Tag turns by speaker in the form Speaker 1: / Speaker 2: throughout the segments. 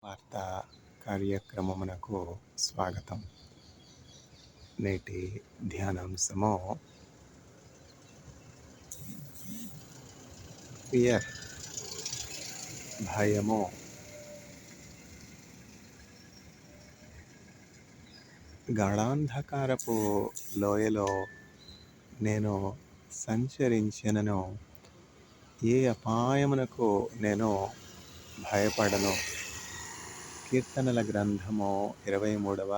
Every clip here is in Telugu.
Speaker 1: వార్తా కార్యక్రమమునకు స్వాగతం. నేటి ధ్యానాంశము ఫియర్, భయము. గాఢాంధకారపు లోయలో నేను సంచరించినను, ఏ అపాయమునకు నేను భయపడను. కీర్తనల గ్రంథము 23వ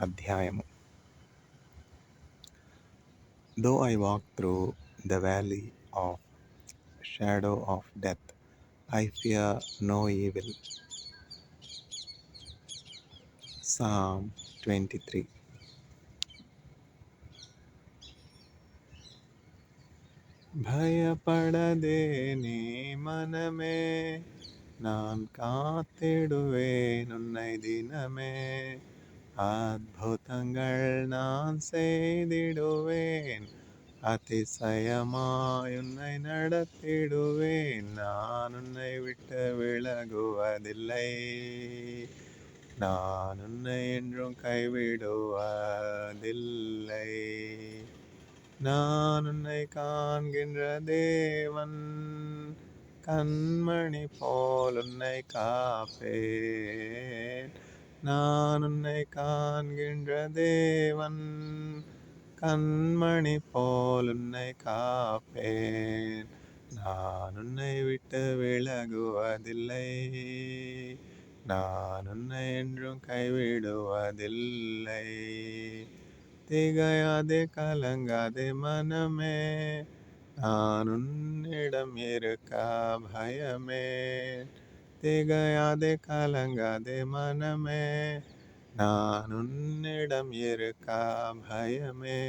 Speaker 1: అధ్యాయము. Though I walk through the valley of shadow of death, I fear no evil. Psalm 23. பயப்படதே நீ மனமே, நான் காத்திடுவேன் உன்னை தினமே. அற்புதங்கள் நான் செய்திடுவேன், அதிசயமாய் உன்னை நடத்திடுவேன். நான் உன்னை விட்டு விலகுவதில்லை, நான் உன்னை என்றும் கைவிடுவதில்லை. நான் உன்னை காண்கின்ற தேவன், கண்மணி போல் உன்னை காப்பேன். நான் உன்னை காண்கின்ற தேவன், கண்மணி போல் உன்னை காப்பேன். நான் உன்னை விட்டு விலகுவதில்லை, நான் உன்னை என்றும் கைவிடுவதில்லை. திகையாதே கலங்காதே மனமே, நான் உன்னிடம் இருக்க பயமே. திகையாதே கலங்காதே மனமே, நான் உன்னிடம் இருக்க பயமே.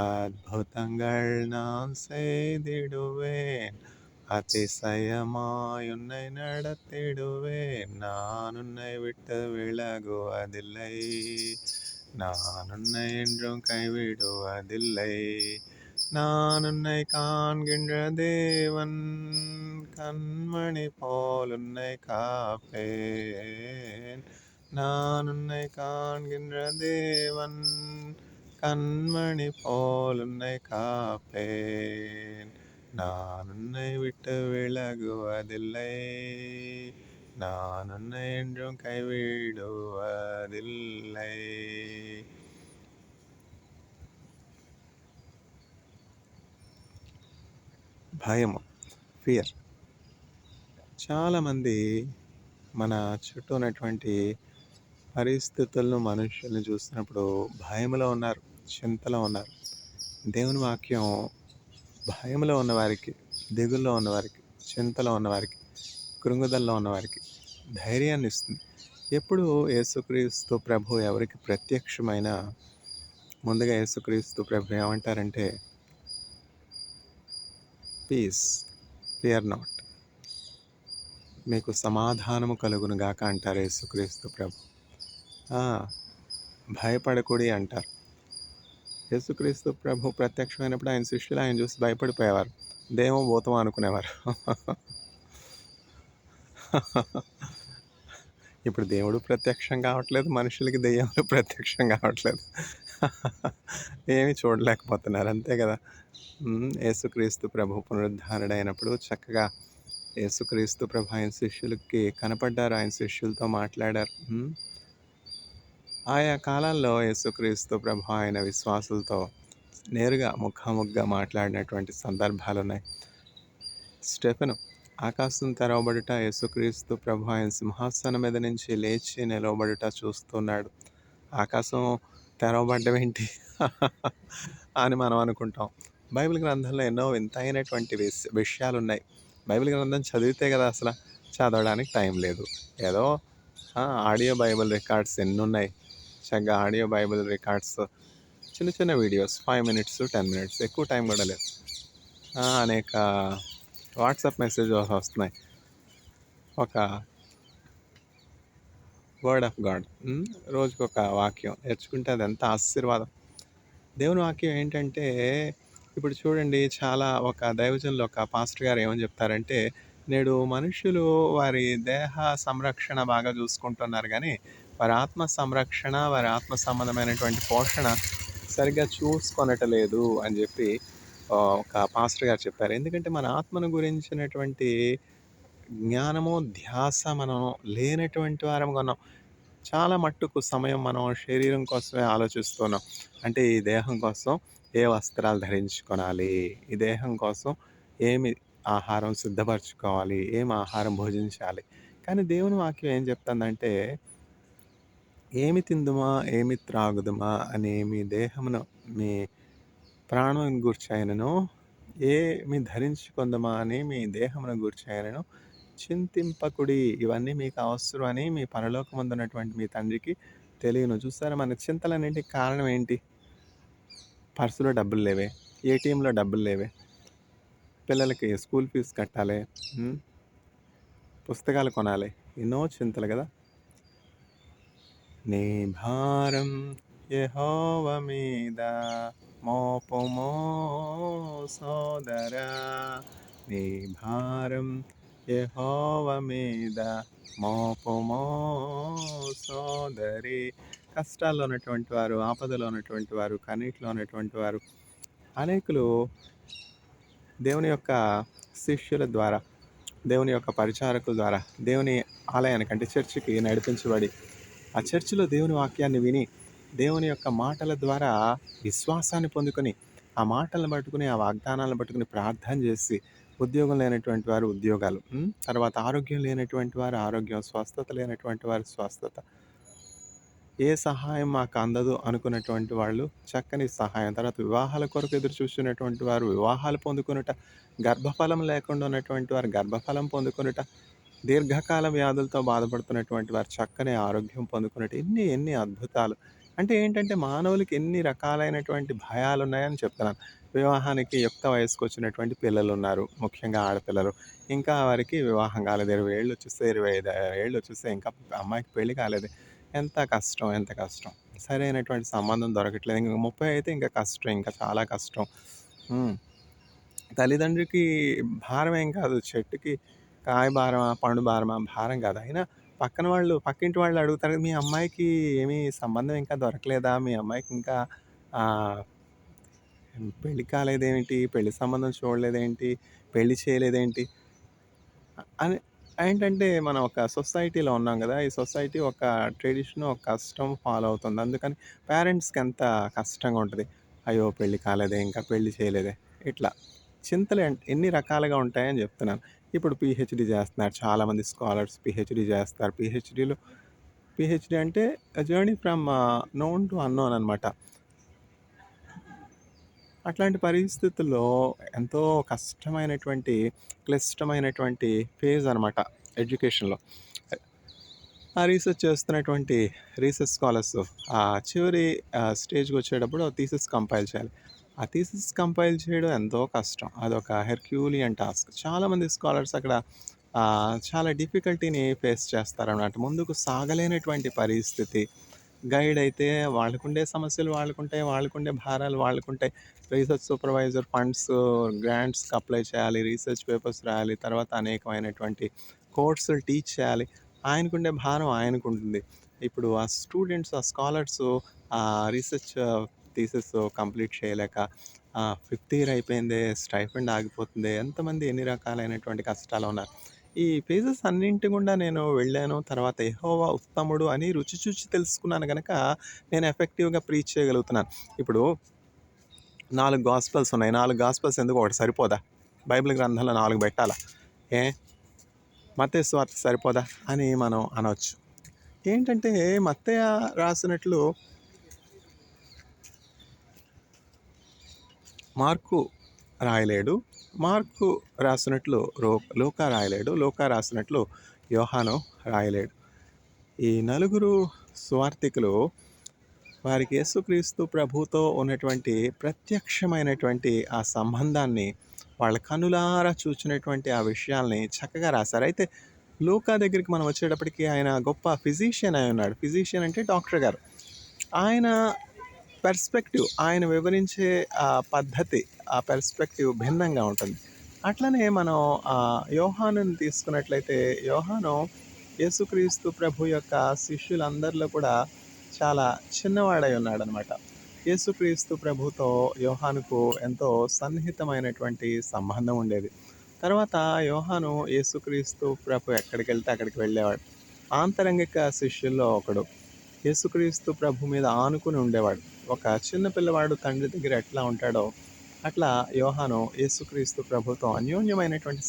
Speaker 1: அற்புதங்கள் நான் செய்திடுவேன், அதிசயமாய் உன்னை நடத்திடுவேன். நான் உன்னை விட்டு விலகுவதில்லை, நான் உன்னை என்றும் கைவிடுவதில்லை. நான் உன்னை காண்கின்ற தேவன், கண்மணி போல் உன்னை காப்பேன். நான் உன்னை காண்கின்ற தேவன், கண்மணி போல் உன்னை காப்பேன். நான் உன்னை விட்டு விலகுவதில்லை, நான் உன்னை என்றும் கைவிடுவதில்லை. భయము, ఫియర్. చాలామంది మన చుట్టూ ఉన్నటువంటి పరిస్థితులను, మనుషుల్ని చూస్తున్నప్పుడు భయంలో ఉన్నారు, చింతలో ఉన్నారు. దేవుని వాక్యం భయంలో ఉన్నవారికి, దిగుల్లో ఉన్నవారికి, చింతలో ఉన్నవారికి, కృంగుదల్లో ఉన్నవారికి ధైర్యాన్ని ఇస్తుంది. ఎప్పుడు యేసుక్రీస్తు ప్రభు ఎవరికి ప్రత్యక్షమైన ముందుగా యేసుక్రీస్తు ప్రభు ఏమంటారంటే, పీస్, ఫియర్ నాట్, మీకు సమాధానము కలుగును గాక అంటారు యేసుక్రీస్తు ప్రభు. భయపడకూడి అంటారు. యేసుక్రీస్తు ప్రభు ప్రత్యక్షమైనప్పుడు ఆయన శిష్యులు ఆయన చూసి భయపడిపోయేవారు, దేమో భూతం అనుకునేవారు. ఇప్పుడు దేవుడు ప్రత్యక్షం కావట్లేదు, మనుషులకి దెయ్యాలు ప్రత్యక్షం కావట్లేదు. ఏమీ చూడలేకపోతున్నారు, అంతే కదా. యేసుక్రీస్తు ప్రభు పునరుద్ధరణ అయినప్పుడు చక్కగా యేసుక్రీస్తు ప్రభు ఆయన శిష్యులకి కనపడ్డారు, ఆయన శిష్యులతో మాట్లాడారు. ఆయా కాలాల్లో యేసుక్రీస్తు ప్రభు ఆయన విశ్వాసులతో నేరుగా ముఖాముఖిగా మాట్లాడినటువంటి సందర్భాలు ఉన్నాయి. స్టెఫెను ఆకాశం తెరవబడుట, యేసుక్రీస్తు ప్రభు ఆయన సింహాసనం మీద నుంచి లేచి నిలవబడుట చూస్తున్నాడు. ఆకాశం తెరవబడ్డం ఏంటి అని మనం అనుకుంటాం. బైబిల్ గ్రంథంలో ఎన్నో వింతైనటువంటి విషయాలు ఉన్నాయి. బైబిల్ గ్రంథం చదివితే కదా, అసలు చదవడానికి టైం లేదు. ఏదో ఆడియో బైబిల్ రికార్డ్స్ ఎన్ని ఉన్నాయి, చక్కగా ఆడియో బైబిల్ రికార్డ్స్, చిన్న చిన్న వీడియోస్, 5 minutes 10 minutes, ఎక్కువ టైం కూడా లేదు. అనేక వాట్సాప్ మెసేజెస్ వస్తున్నాయి. ఒక వర్డ్ ఆఫ్ గాడ్, రోజుకొక వాక్యం నేర్చుకుంటే అది ఎంత ఆశీర్వాదం. దేవుని వాక్యం ఏంటంటే, ఇప్పుడు చూడండి, చాలా ఒక దైవజనులు, ఒక పాస్టర్ గారు ఏమని చెప్తారంటే, నేడు మనుషులు వారి దేహ సంరక్షణ బాగా చూసుకుంటున్నారు గానీ, వారి ఆత్మ సంరక్షణ, వారి ఆత్మ సంబంధమైనటువంటి పోషణ సరిగ్గా చూసుకొనట్లేదు అని జెప్పి ఒక పాస్టర్ గారు చెప్పారు. ఎందుకంటే మన ఆత్మను గురించినటువంటి జ్ఞానము, ధ్యాస మనం లేనటువంటి వారంగా ఉన్నాం. చాలా మట్టుకు సమయం మనం శరీరం కోసమే ఆలోచిస్తున్నాం. అంటే ఈ దేహం కోసం ఏ వస్త్రాలు ధరించుకొనాలి? ఈ దేహం కోసం ఏమి ఆహారం సిద్ధపరచుకోవాలి? ఏం ఆహారం భుజించాలి? కానీ దేవుని వాక్యం ఏం చెప్తుందంటే, "ఏమి తిందుమా? ఏమి త్రాగుదుమా? అని మీ దేహమును మీ ప్రాణం గూర్చైనను, ఏమి ధరించుకొందుమా అని మీ దేహమును గూర్చైనను చింతింపకుడి. ఇవన్నీ మీకు అవసరం అని మీ పరలోకమందున్నటువంటి మీ తండ్రికి తెలియను." చూసారా మన చింతలన్నిటికి కారణం ఏంటి? పర్సులో డబ్బులు లేవే, ఏటీఎంలో డబ్బులు లేవే, పిల్లలకి స్కూల్ ఫీజు కట్టాలి, హ్మ్, పుస్తకాలు కొనాలి, ఎన్నో చింతలు కదా! నీ భారం యెహోవ మీద మోపుమో సోదరా, నీ భారం యెహోవ మీద మోపుమో సోదరి. కష్టాల్లో ఉన్నటువంటి వారు, ఆపదలో ఉన్నటువంటి వారు, కన్నీటిలో ఉన్నటువంటి వారు అనేకులు దేవుని యొక్క శిష్యుల ద్వారా, దేవుని యొక్క పరిచారకుల ద్వారా, దేవుని ఆలయానికి అంటే చర్చికి నడిపించబడి, ఆ చర్చిలో దేవుని వాక్యాన్ని విని, దేవుని యొక్క మాటల ద్వారా విశ్వాసాన్ని పొందుకొని, ఆ మాటలను పట్టుకుని, ఆ వాగ్దానాలను పట్టుకుని ప్రార్థన చేసి, ఉద్యోగం లేనటువంటి వారు ఉద్యోగాలు, తర్వాత ఆరోగ్యం లేనటువంటి వారు ఆరోగ్యం, స్వస్థత లేనటువంటి వారు స్వస్థత. ఏ సహాయం మాకు అందదు అనుకున్నటువంటి వాళ్ళు చక్కని సహాయం. తర్వాత వివాహాల కొరకు ఎదురు చూస్తున్నటువంటి వారు వివాహాలు పొందుకొనుట, గర్భఫలం లేకుండా ఉన్నటువంటి వారు గర్భఫలం పొందుకొనుట, దీర్ఘకాల వ్యాధులతో బాధపడుతున్నటువంటి వారు చక్కని ఆరోగ్యం పొందుకున్నట్టు ఎన్ని ఎన్ని అద్భుతాలు. అంటే ఏంటంటే మానవులకి ఎన్ని రకాలైనటువంటి భయాలున్నాయని చెప్తున్నాను. వివాహానికి యుక్త వయసుకొచ్చినటువంటి పిల్లలున్నారు. ముఖ్యంగా ఆడపిల్లలు. ఇంకా వారికి వివాహం కాలేదు. 20 ఏళ్ళొచ్చేసాయి, 25 ఏళ్ళొచ్చేసాయి. ఇంకా అమ్మాయికి పెళ్లి కాలేదు. ఎంత కష్టం, ఎంత కష్టం. సరైనటువంటి సంబంధం దొరకట్లేదు. ఇంక 30 అయితే ఇంకా కష్టం. ఇంకా చాలా కష్టం. హ్మ్. తల్లిదండ్రికి భారమేం కాదు. చెట్టుకి కాయ భారమా? పండు భారమా? భారం కాదు. అయినా పక్కన వాళ్ళు, పక్కింటి వాళ్ళు అడుగుతారు, "మీ అమ్మాయికి ఏమి సంబంధం ఇంకా దొరకలేదా? మీ అమ్మాయికి ఇంకా ఆహ్, పెళ్లి కాలేదేంటి? పెళ్లి సంబంధం చూడలేదేంటి? పెళ్లి చేయలేదేంటి?" అని ఏంటంటే మనం ఒక సొసైటీలో ఉన్నాం గదా! ఈ సొసైటీ ఒక ట్రెడిషన్, ఒక కస్టమ్ ఫాలో అవుతుంది. అందుకని పేరెంట్స్‌కి ఎంత కష్టంగా ఉంటది. అయ్యో! పెళ్లి కాలేదే, ఇంకా పెళ్లి చేయలేదే. ఇట్లా చింతలు ఎన్ని రకాలుగా ఉంటాయని జెప్తున్నాను. ఇప్పుడు పీహెచ్‌డీ జేస్తున్నారు. చాలామంది స్కాలర్స్ పీహెచ్‌డీ జేస్తారు. పీహెచ్‌డీ అంటే journey from known to unknown అనమాట. అట్లాంటి పరిస్థితుల్లో ఎంతో కష్టమైనటువంటి, క్లిష్టమైనటువంటి ఫేజ్ అనమాట ఎడ్యుకేషన్‌లో. ఆ రీసెర్చ్ చేస్తున్నటువంటి రీసెర్చ్ స్కాలర్స్ చివరి స్టేజ్‌కొచ్చేటప్పుడు థీసిస్ కంపైల్ చేయాలి. ఆ థీసిస్ కంపైల్ చేయడం ఎంతో కష్టం. అదొక హెర్క్యూలియన్ టాస్క్. చాలామంది స్కాలర్స్ అక్కడ చాలా డిఫికల్టీని ఫేస్ చేస్తారనమాట. ముందుకు సాగలేనటువంటి పరిస్థితి. గైడ్ అయితే వాళ్ళకుండే సమస్యలు వాళ్ళకుంటాయి. వాళ్ళకుండే భారాలు వాళ్ళకుంటాయి. రీసెర్చ్ సూపర్వైజర్ ఫండ్స్, గ్రాంట్స్‌కి అప్లై చేయాలి. రీసెర్చ్ పేపర్స్ రాయాలి. తర్వాత అనేకమైనటువంటి కోర్సులు టీచ్ చేయాలి. ఆయనకుండే భారం ఆయనకుంటుంది. ఇప్పుడు ఆ స్టూడెంట్స్, ఆ స్కాలర్సు రీసెర్చ్ థీసిస్ కంప్లీట్ చేయలేక ఫిఫ్త్ ఇయర్ అయిపోయిందే, స్టైఫండ్ ఆగిపోతుంది. ఎంతమంది ఎన్ని రకాలైనటువంటి కష్టాలు ఉన్నారు. ఈ ఫేజెస్ అన్నింటి గుండా నేను వెళ్ళాను. తర్వాత యెహోవా ఉత్తముడు అని రుచి చూచి తెలుసుకున్నాను గనక నేను ఎఫెక్టివ్‌గా ప్రీచ్ చేయగలుగుతున్నాను. ఇప్పుడు 4 గాస్పెల్స్ ఉన్నాయి. 4 గాస్పెల్స్ ఎందుకు ఒకటి సరిపోదా? బైబిల్ గ్రంథంలో 4 పెట్టాలా? ఏ మత్తయి సువార్త సరిపోదా? అని మనం అనొచ్చు. ఏంటంటే మత్తయ్య రాసినట్లు మార్కు రాయలేడు. మార్కు రాసినట్లు లూకా రాయలేడు. లూకా రాసినట్లు యోహాను రాయలేడు. ఈ నలుగురు సువార్తికులు వారికి యేసుక్రీస్తు ప్రభువుతో ఉన్నటువంటి ప్రత్యక్షమైనటువంటి ఆ సంబంధాన్ని వాళ్ళ కనులారా చూచినటువంటి ఆ విషయాల్ని చక్కగా రాశారు. అయితే లూకా దగ్గరికి మనం వచ్చేటప్పటికి ఆయన గొప్ప ఫిజీషియన్ అయి ఉన్నాడు. ఫిజీషియన్ అంటే డాక్టర్ గారు. ఆయన పర్స్పెక్టివ్, ఆయన వివరించే పద్ధతి, ఆ పర్స్పెక్టివ్ భిన్నంగా ఉంటుంది. అట్లనే మనం యోహానుని తీసుకున్నట్లయితే, యోహాను యేసుక్రీస్తు ప్రభు యొక్క శిష్యులందరిలో కూడా చాలా చిన్నవాడై ఉన్నాడనమాట. యేసుక్రీస్తు ప్రభుతో యోహానుకు ఎంతో సన్నిహితమైనటువంటి సంబంధం ఉండేది. తర్వాత యోహాను యేసుక్రీస్తు ప్రభు ఎక్కడికెళ్తే అక్కడికి వెళ్ళేవాడు. ఆంతరంగిక శిష్యుల్లో ఒకడు. యేసుక్రీస్తు ప్రభు మీద ఆనుకుని ఉండేవాడు. ఒక చిన్న పిల్లవాడు తండ్రి దగ్గర ఎట్లా ఉంటాడో అట్లా యోహాను యేసుక్రీస్తు ప్రభుతో అన్యోన్యమైనటువంటి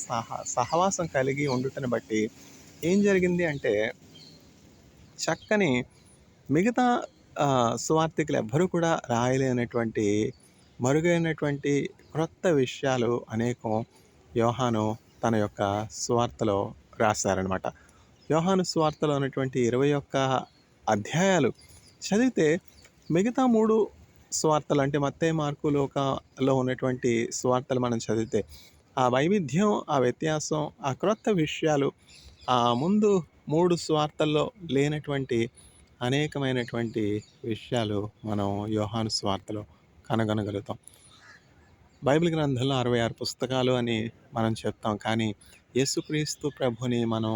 Speaker 1: సహవాసం కలిగి ఉండుటను బట్టి ఏం జరిగింది అంటే, చక్కని మిగతా సువార్థికులు ఎవ్వరూ కూడా రాయలేనటువంటి మరుగైనటువంటి క్రొత్త విషయాలు అనేకం యోహాను తన యొక్క సువార్తలో రాశారనమాట. యోహాను సువార్తలో ఉన్నటువంటి 21 అధ్యాయాలు చదివితే మిగతా 3 సువార్తలు అంటే మత్తయి, మార్కు, లూకాలో ఉన్నటువంటి సువార్తలు మనం చదివితే ఆ వైవిధ్యం, ఆ వ్యత్యాసం, ఆ క్రొత్త విషయాలు ఆ ముందు 3 సువార్తల్లో లేనటువంటి అనేకమైనటువంటి విషయాలు మనం యోహాను సువార్తలో కనుగొనగలుగుతాం. బైబిల్ గ్రంథంలో 66 పుస్తకాలు అని మనం చెప్తాం. కానీ యేసుక్రీస్తు ప్రభుని మనం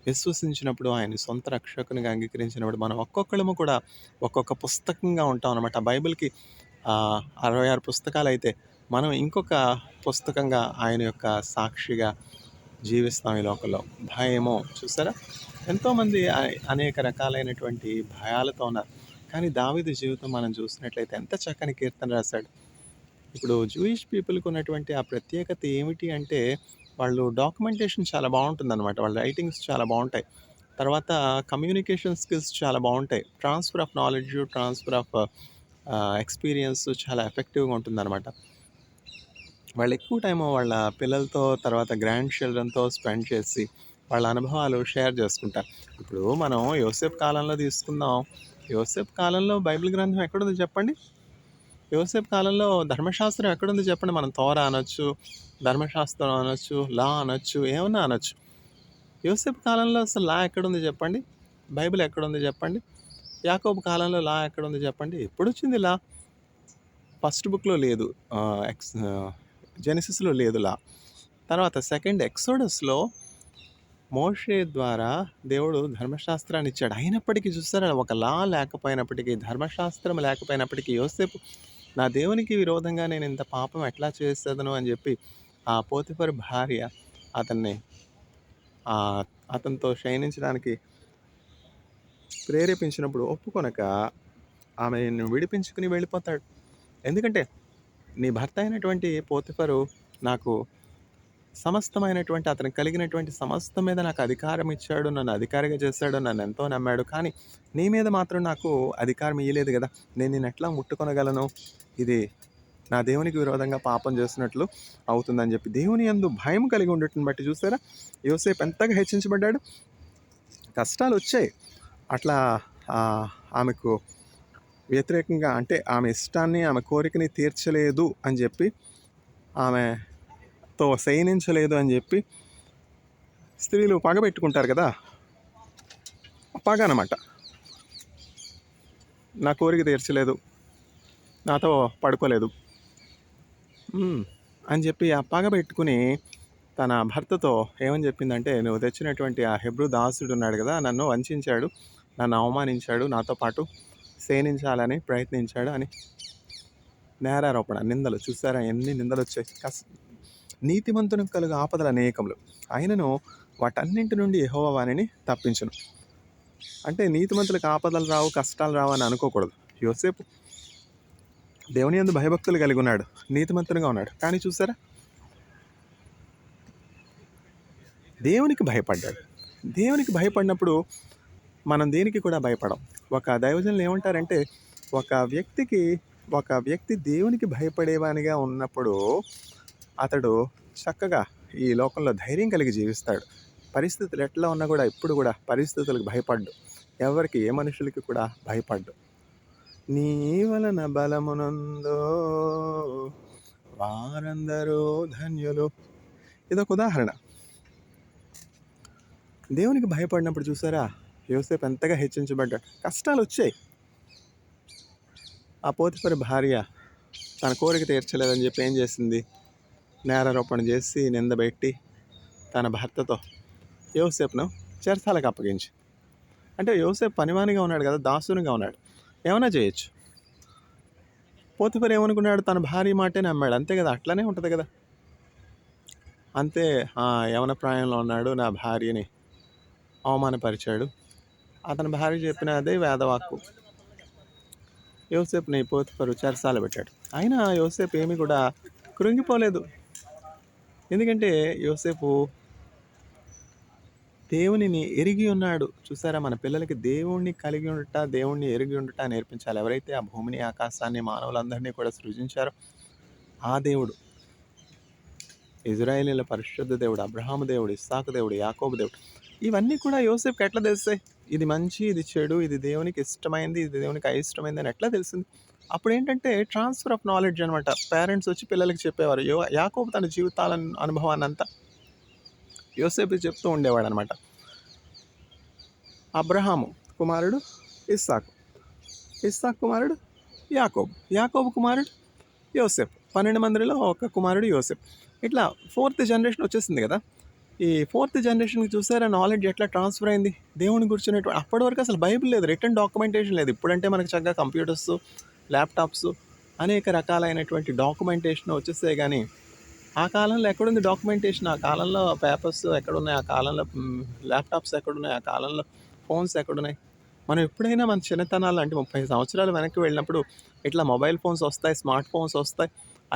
Speaker 1: విశ్వసించినప్పుడు, ఆయన సొంత రక్షకునిగా అంగీకరించినప్పుడు మనం ఒక్కొక్కళ్ళము కూడా ఒక్కొక్క పుస్తకంగా ఉంటాం అన్నమాట. బైబిల్‌కి 66 పుస్తకాలైతే మనం ఇంకొక పుస్తకంగా ఆయన యొక్క సాక్షిగా జీవిస్తాం ఈ లోకంలో. భయము చూసారా? ఎంతోమంది అనేక రకాలైనటువంటి భయాలతో ఉన్నారు. కానీ దావీదు జీవితం మనం చూసినట్లయితే ఎంత చక్కని కీర్తన రాశాడు. ఇప్పుడు జూయిష్ పీపుల్‌కి ఉన్నటువంటి ఆ ప్రత్యేకత ఏమిటి అంటే, వాళ్ళు డాక్యుమెంటేషన్ చాలా బావుంటుందనమాట. వాళ్ళ రైటింగ్స్ చాలా బావుంటాయి. తర్వాత కమ్యూనికేషన్ స్కిల్స్ చాలా బావుంటాయి. Transfer of knowledge, transfer of experience చాలా ఎఫెక్టివ్‌గా ఉంటుందనమాట. వాళ్ళు ఎక్కువ టైము వాళ్ళ పిల్లలతో, తర్వాత గ్రాండ్ చిల్డ్రన్‌తో స్పెండ్ చేసి వాళ్ళ అనుభవాలు షేర్ చేసుకుంటారు. ఇప్పుడు మనం యోసేపు కాలంలో తీసుకుందాం. యోసేపు కాలంలో బైబిల్ గ్రంథం ఎక్కడుంది చెప్పండి? యోసేపు కాలంలో ధర్మశాస్త్రం ఎక్కడుంది చెప్పండి? మనం తోరా అనొచ్చు, ధర్మశాస్త్రం అనొచ్చు, లా అనొచ్చు, ఏమన్నా అనొచ్చు. యోసేపు కాలంలో అసలు లా ఎక్కడుంది చెప్పండి? బైబిల్ ఎక్కడుంది చెప్పండి? యాకోబు కాలంలో లా ఎక్కడుంది చెప్పండి? ఎప్పుడొచ్చింది లా? ఫస్ట్ బుక్‌లో లేదు. జెనసిస్‌లో లేదు లా. తర్వాత సెకండ్ ఎక్సోడస్‌లో మోషే ద్వారా దేవుడు ధర్మశాస్త్రాన్ని ఇచ్చాడు. అయినప్పటికీ చూసారా, ఒక లా లేకపోయినప్పటికీ, ధర్మశాస్త్రం లేకపోయినప్పటికీ యోసేపు నా దేవునికి విరోధంగా నేను ఇంత పాపం ఎట్లా చేసేదను అని చెప్పి ఆ పోతిఫర్ భార్య అతన్ని అతనితో శయనించడానికి ప్రేరేపించినప్పుడు ఒప్పుకొనక ఆమెను విడిపించుకుని వెళ్ళిపోతాడు. ఎందుకంటే నీ భర్త అయినటువంటి పోతిఫరు నాకు సమస్తమైనటువంటి, అతనికి కలిగినటువంటి సమస్తం మీద నాకు అధికారం ఇచ్చాడు, నన్ను అధికారిగా చేశాడు, నన్ను ఎంతో నమ్మాడు. కానీ నీ మీద మాత్రం నాకు అధికారం ఇయ్యలేదు కదా, నేను నిన్ను ఎట్లా ముట్టుకొనగలను? ఇది నా దేవునికి విరోధంగా పాపం చేస్తున్నట్లు అవుతుందని చెప్పి దేవుని యందు భయం కలిగి ఉండటం బట్టి చూసారా, యోసేపు ఎంతగా హెచ్చించబడ్డాడు. కష్టాలు వచ్చాయి. అట్లా ఆమెకు వ్యతిరేకంగా, అంటే ఆమె ఇష్టాన్ని, ఆమె కోరికని తీర్చలేదు అని చెప్పి, ఆమెతో శయనించలేదు అని చెప్పి స్త్రీలు పగబెట్టుకుంటారు కదా, పగ అనమాట. నా కోరిక తీర్చలేదు, నాతో పడుకోలేదు అని చెప్పి ఆ పగ పెట్టుకుని తన భర్తతో ఏమని చెప్పిందంటే, నువ్వు తెచ్చినటువంటి ఆ హెబ్రూ దాసుడు ఉన్నాడు కదా, నన్ను వంచాడు, నన్ను అవమానించాడు, నాతో పాటు శయనించాలని ప్రయత్నించాడు అని నేరారోపణ, నిందలు. చూసారా ఎన్ని నిందలు వచ్చాయి? నీతిమంతునికి కలుగు ఆపదలు అనేకములు, ఆయనను వాటన్నింటి నుండి యెహోవా వానిని తప్పించును. అంటే నీతిమంతులకు ఆపదలు రావు, కష్టాలు రావు అని అనుకోకూడదు. యోసేపు దేవుని యందు భయభక్తులు కలిగి ఉన్నాడు, నీతిమంతునిగా ఉన్నాడు. కానీ చూసారా, దేవునికి భయపడ్డాడు. దేవునికి భయపడినప్పుడు మనం దేనికి కూడా భయపడం. ఒక దైవజనులు ఏమంటారంటే, ఒక వ్యక్తి దేవునికి భయపడేవానిగా ఉన్నప్పుడు అతడు చక్కగా ఈ లోకంలో ధైర్యం కలిగి జీవిస్తాడు. పరిస్థితులు ఎట్లా ఉన్నా కూడా ఎప్పుడు కూడా పరిస్థితులకు భయపడ్డు, ఎవరికి, ఏ మనుషులకి కూడా భయపడ్డు. నీ వలన బలమునందో వారందరూ ధన్యులు. ఇదొక ఉదాహరణ. దేవునికి భయపడినప్పుడు చూసారా, యోసేపు ఎంతగా హెచ్చించబడ్డాడు. కష్టాలు వచ్చాయి. ఆ పోతిఫరు భార్య తన కోరిక తీర్చలేదని చెప్పి ఏం చేసింది? నేరారోపణ చేసి నిందబెట్టి తన భర్తతో యోసేపును చెరసాలకు అప్పగించి. అంటే యోసేపు పనివానిగా ఉన్నాడు కదా, దాసునిగా ఉన్నాడు, ఏమైనా చేయొచ్చు. పోతిఫర్ ఏమనుకున్నాడు, తన భార్య మాటే నమ్మాడు, అంతే కదా, అట్లనే ఉంటుంది కదా. అంతే, యవన ప్రాయంలో ఉన్నాడు, నా భార్యని అవమానపరిచాడు, అతని భార్య చెప్పిన అదే వేదవాక్కు. యోసేపుని పోతిఫరు చెరసాల పెట్టాడు. అయినా యోసేపు ఏమీ కూడా కృంగిపోలేదు. ఎందుకంటే యోసేపు దేవునిని ఎరిగి ఉన్నాడు. చూసారా, మన పిల్లలకి దేవుణ్ణి కలిగి ఉండుట, దేవుణ్ణి ఎరిగి ఉండుట నేర్పించాలి. ఎవరైతే ఆ భూమిని, ఆకాశాన్ని, మానవులందరినీ కూడా సృజించారో ఆ దేవుడు, ఇజ్రాయేలీల పరిశుద్ధ దేవుడు, అబ్రహాము దేవుడు, ఇస్సాకు దేవుడు, యాకోబు దేవుడు, ఇవన్నీ కూడా యోసేపుకి ఎట్లా తెలుస్తాయి? ఇది మంచి, ఇది చెడు, ఇది దేవునికి ఇష్టమైంది, ఇది దేవునికి అయిష్టమైంది అని ఎట్లా తెలిసింది? అప్పుడు ఏంటంటే ట్రాన్స్ఫర్ ఆఫ్ నాలెడ్జ్ అనమాట. పేరెంట్స్ వచ్చి పిల్లలకి చెప్పేవారు. యాకోబు తన జీవితాల అనుభవాన్ని అంతా యోసేపు చెప్తూ ఉండేవాడు అనమాట. అబ్రహాము కుమారుడు ఇస్సాకు, ఇస్సాకు కుమారుడు యాకోబు, యాకోబు కుమారుడు యోసేపు, 12 మందిలో ఒక కుమారుడు యోసేపు. ఇట్లా 4th జనరేషన్ వచ్చేసింది కదా. ఈ 4th జనరేషన్కి చూసారా నాలెడ్జ్ ఎట్లా ట్రాన్స్ఫర్ అయింది దేవుని గురించినటువంటి. అప్పటి వరకు అసలు బైబిల్ లేదు, రిటర్న్ డాక్యుమెంటేషన్ లేదు. ఇప్పుడంటే మనకు చక్కగా కంప్యూటర్స్, ల్యాప్టాప్స్, అనేక రకాలైనటువంటి డాక్యుమెంటేషన్ వచ్చేసాయి. కానీ ఆ కాలంలో ఎక్కడుంది డాక్యుమెంటేషన్? ఆ కాలంలో పేపర్స్ ఎక్కడున్నాయి? ఆ కాలంలో ల్యాప్టాప్స్ ఎక్కడున్నాయి? ఆ కాలంలో ఫోన్స్ ఎక్కడున్నాయి? మనం ఎప్పుడైనా మన చిన్నతనాలు అంటే 30 సంవత్సరాలు వెనక్కి వెళ్ళినప్పుడు ఇట్లా మొబైల్ ఫోన్స్ వస్తాయి, స్మార్ట్ ఫోన్స్ వస్తాయి,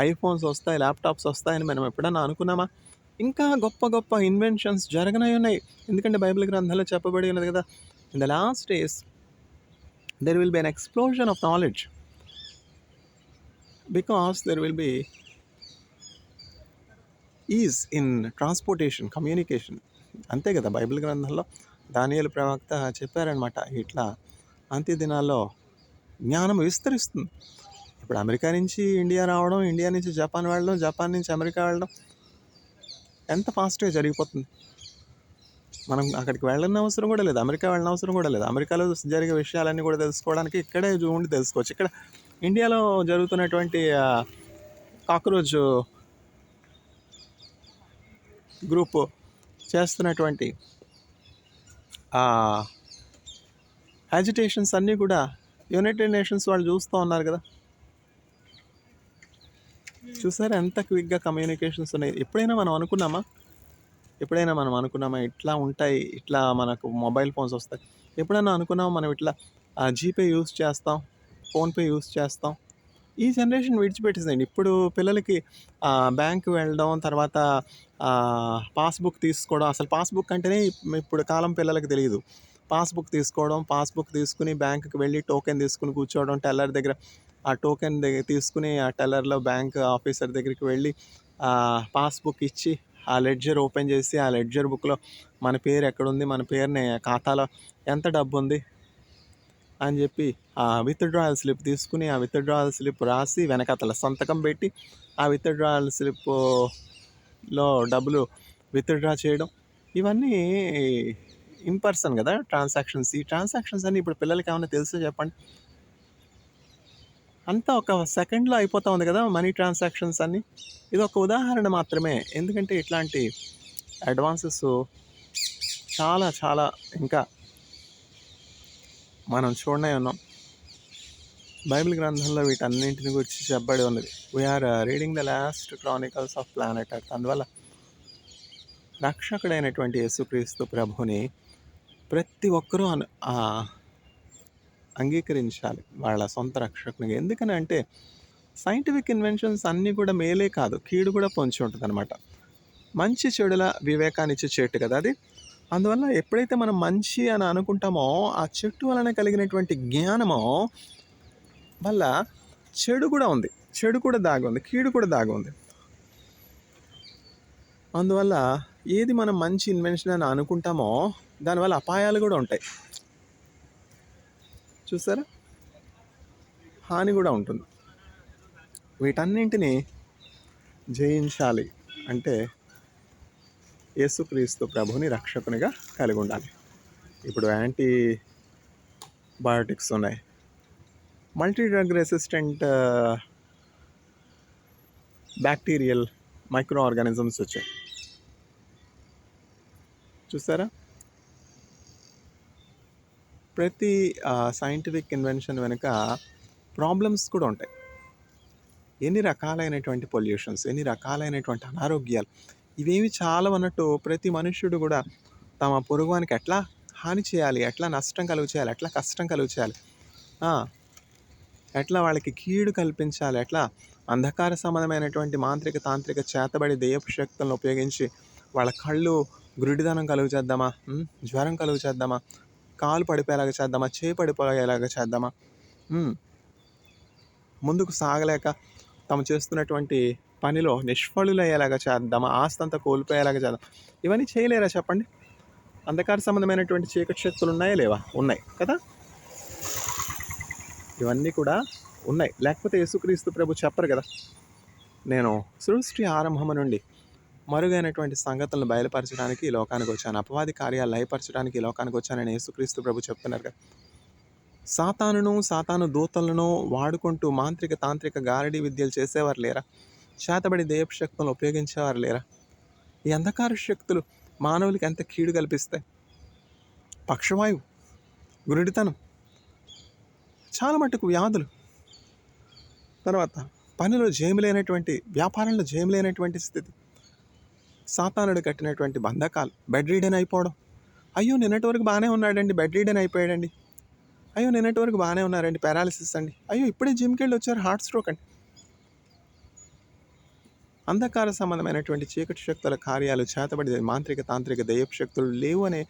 Speaker 1: ఐఫోన్స్ వస్తాయి, ల్యాప్టాప్స్ వస్తాయని మనం ఎప్పుడన్నా అనుకున్నామా? ఇంకా గొప్ప గొప్ప ఇన్వెన్షన్స్ జరగనై ఉన్నాయి. ఎందుకంటే బైబిల్ గ్రంథంలో చెప్పబడి ఉన్నది కదా, in the last days there will be an explosion of knowledge because there will be is in transportation, communication. అంతే కదా, బైబిల్ గ్రంథంలో దానియేలు ప్రవక్త చెప్పారనమాట. ఇట్లా అంత్య దినాల్లో జ్ఞానం విస్తరిస్తుంది. ఇప్పుడు అమెరికా నుంచి ఇండియా రావడం, ఇండియా నుంచి జపాన్ వెళ్ళడం, జపాన్ నుంచి అమెరికా వెళ్ళడం ఎంత ఫాస్ట్గా జరిగిపోతుంది. మనం అక్కడికి వెళ్ళిన అవసరం కూడా లేదు, అమెరికా వెళ్ళిన అవసరం కూడా లేదు. అమెరికాలో జరిగే విషయాలన్నీ కూడా తెలుసుకోవడానికి ఇక్కడే ఉండి తెలుసుకోవచ్చు. ఇక్కడ ఇండియాలో జరుగుతున్నటువంటి కాక్రోచ్ గ్రూప్ చేస్తున్నటువంటి యాజిటేషన్స్ అన్నీ కూడా యునైటెడ్ నేషన్స్ వాళ్ళు చూస్తూ ఉన్నారు కదా. చూసారా ఎంత క్విక్గా కమ్యూనికేషన్స్ ఉన్నాయి. ఎప్పుడైనా మనం అనుకున్నామా ఇట్లా ఉంటాయి, ఇట్లా మనకు మొబైల్ ఫోన్స్ వస్తాయి? ఎప్పుడైనా అనుకున్నామా మనం ఇట్లా జీపే యూస్ చేస్తాం, ఫోన్పే యూస్ చేస్తాం? ఈ జనరేషన్ విడిచిపెట్టేసేయండి. ఇప్పుడు పిల్లలకి బ్యాంక్ వెళ్ళడం, తర్వాత పాస్బుక్ తీసుకోవడం, అసలు పాస్బుక్ అంటేనే ఇప్పుడు కాలం పిల్లలకి తెలియదు. పాస్బుక్ తీసుకోవడం, పాస్బుక్ తీసుకుని బ్యాంకుకి వెళ్ళి టోకెన్ తీసుకుని కూర్చోవడం, టెల్లర్ దగ్గర ఆ టోకెన్ తీసుకుని ఆ టెల్లర్లో బ్యాంక్ ఆఫీసర్ దగ్గరికి వెళ్ళి పాస్బుక్ ఇచ్చి ఆ లెడ్జర్ ఓపెన్ చేసి ఆ లెడ్జర్ బుక్లో మన పేరు ఎక్కడుంది, మన పేరుని ఖాతాలో ఎంత డబ్బు ఉంది అని చెప్పి ఆ విత్డ్రాయల్ స్లిప్ తీసుకుని ఆ విత్డ్రాయల్ స్లిప్ రాసి వెనకాతల సంతకం పెట్టి ఆ విత్డ్రాయల్ స్లిప్లో డబ్బులు విత్డ్రా చేయడం, ఇవన్నీ ఇన్ పర్సన్ కదా ట్రాన్సాక్షన్స్. ఈ ట్రాన్సాక్షన్స్ అన్నీ ఇప్పుడు పిల్లలకి ఏమైనా తెలుసో చెప్పండి? అంతా ఒక సెకండ్లో అయిపోతూ ఉంది కదా మనీ ట్రాన్సాక్షన్స్ అన్నీ. ఇది ఒక ఉదాహరణ మాత్రమే. ఎందుకంటే ఇట్లాంటి అడ్వాన్సెస్ చాలా చాలా ఇంకా మనం చూడనే ఉన్నాం. బైబిల్ గ్రంథంలో వీటన్నింటిని గురించి చెప్పబడి ఉన్నది. We are reading the lost chronicles of planet Earth. అందువల్ల రక్షకుడైనటువంటి యేసుక్రీస్తు ప్రభుని ప్రతి ఒక్కరూ అంగీకరించాలి వాళ్ళ సొంత రక్షకునిగా. ఎందుకని అంటే సైంటిఫిక్ ఇన్వెన్షన్స్ అన్నీ కూడా మేలే కాదు, కీడు కూడా పొంచి ఉంటుంది అనమాట. మంచి చెడుల వివేకాన్ని ఇచ్చే చెట్టు కదా అది. అందువల్ల ఎప్పుడైతే మనం మంచి అని అనుకుంటామో ఆ చెట్టు వలన కలిగినటువంటి జ్ఞానమో వల్ల చెడు కూడా ఉంది, చెడు కూడా దాగి ఉంది, కీడు కూడా దాగి ఉంది. అందువల్ల ఏది మనం మంచి ఇన్వెన్షన్ అని అనుకుంటామో దానివల్ల అపాయాలు కూడా ఉంటాయి. చూసారా, హాని కూడా ఉంటుంది. వీటన్నింటినీ జయించాలి అంటే యేసుక్రీస్తు ప్రభుని రక్షకునిగా కలిగి ఉండాలి. ఇప్పుడు యాంటీబయాటిక్స్ ఉన్నాయి, multi drug resistant bacterial micro organisms వచ్చాయి. చూసారా? ప్రతి సైంటిఫిక్ ఇన్వెన్షన్ వెనుక ప్రాబ్లమ్స్ కూడా ఉంటాయి. ఎన్ని రకాలైనటువంటి పొల్యూషన్స్, ఎన్ని రకాలైనటువంటి అనారోగ్యాలు, ఇవేమి చాలవన్నట్టు ప్రతి మనుష్యుడు కూడా తమ పొరుగువానికి ఎట్లా హాని చేయాలి, ఎట్లా నష్టం కలుగు చేయాలి, ఎట్లా కష్టం కలుగు చేయాలి, ఎట్లా వాళ్ళకి కీడు కల్పించాలి, ఎట్లా అంధకార సంబంధమైనటువంటి మాంత్రిక తాంత్రిక చేతబడి దెయ్యపు శక్తులను ఉపయోగించి వాళ్ళ కళ్ళు గురుడిదనం కలుగు చేద్దామా, జ్వరం కలుగు చేద్దామా, కాలు పడిపోయేలాగా చేద్దామా, చేయి పడిపోయేలాగా చేద్దామా, ముందుకు సాగలేక తాము చేస్తున్నటువంటి పనిలో నిష్ఫలులయ్యేలాగా చేద్దామా, ఆస్తంతా కోల్పోయేలాగా చేద్దాం. ఇవన్నీ చేయలేరా చెప్పండి? అంధకార సంబంధమైనటువంటి చీకటి శక్తులు ఉన్నాయా లేవా? ఉన్నాయి కదా. ఇవన్నీ కూడా ఉన్నాయి. లేకపోతే యేసుక్రీస్తు ప్రభు చెప్పరు కదా, నేను సృష్టి ఆరంభం నుండి మరుగైనటువంటి సంగతులను బయలుపరచడానికి ఈ లోకానికి వచ్చాను, అపవాది కార్యాలు లయపరచడానికి ఈ లోకానికి వచ్చానని యేసుక్రీస్తు ప్రభు చెప్తున్నారు కదా. సాతాను దూతలను వాడుకుంటూ మాంత్రిక తాంత్రిక గారడీ విద్యలు చేసేవారు లేరా? చేతబడి దెయ్యపు శక్తులను ఉపయోగించేవారు లేరా? ఈ అంధకార శక్తులు మానవులకి ఎంత కీడు కల్పిస్తాయి. పక్షవాయువు, గురుడితనం, చాలా మట్టుకు వ్యాధులు, తర్వాత పనిలో జయములైనటువంటి, వ్యాపారంలో జయములైనటువంటి స్థితి, సాతానుడు కట్టినటువంటి బంధకాలు, బెడ్ రీడన్ అయిపోవడం. అయ్యో నిన్నటి వరకు బాగానే ఉన్నాడండి, బెడ్ రీడన్ అయిపోయాడండి. అయ్యో నిన్నటి వరకు బాగానే ఉన్నారండి, పారాలిసిస్ అండి. అయ్యో ఇప్పుడే జిమ్కి వెళ్ళి వచ్చారు, హార్ట్ స్ట్రోక్ అండి. అంధకార సంబంధమైనటువంటి చీకటి శక్తుల కార్యాలు, చేతబడి మాంత్రిక తాంత్రిక దెయ్యపు శక్తులు లేవు అని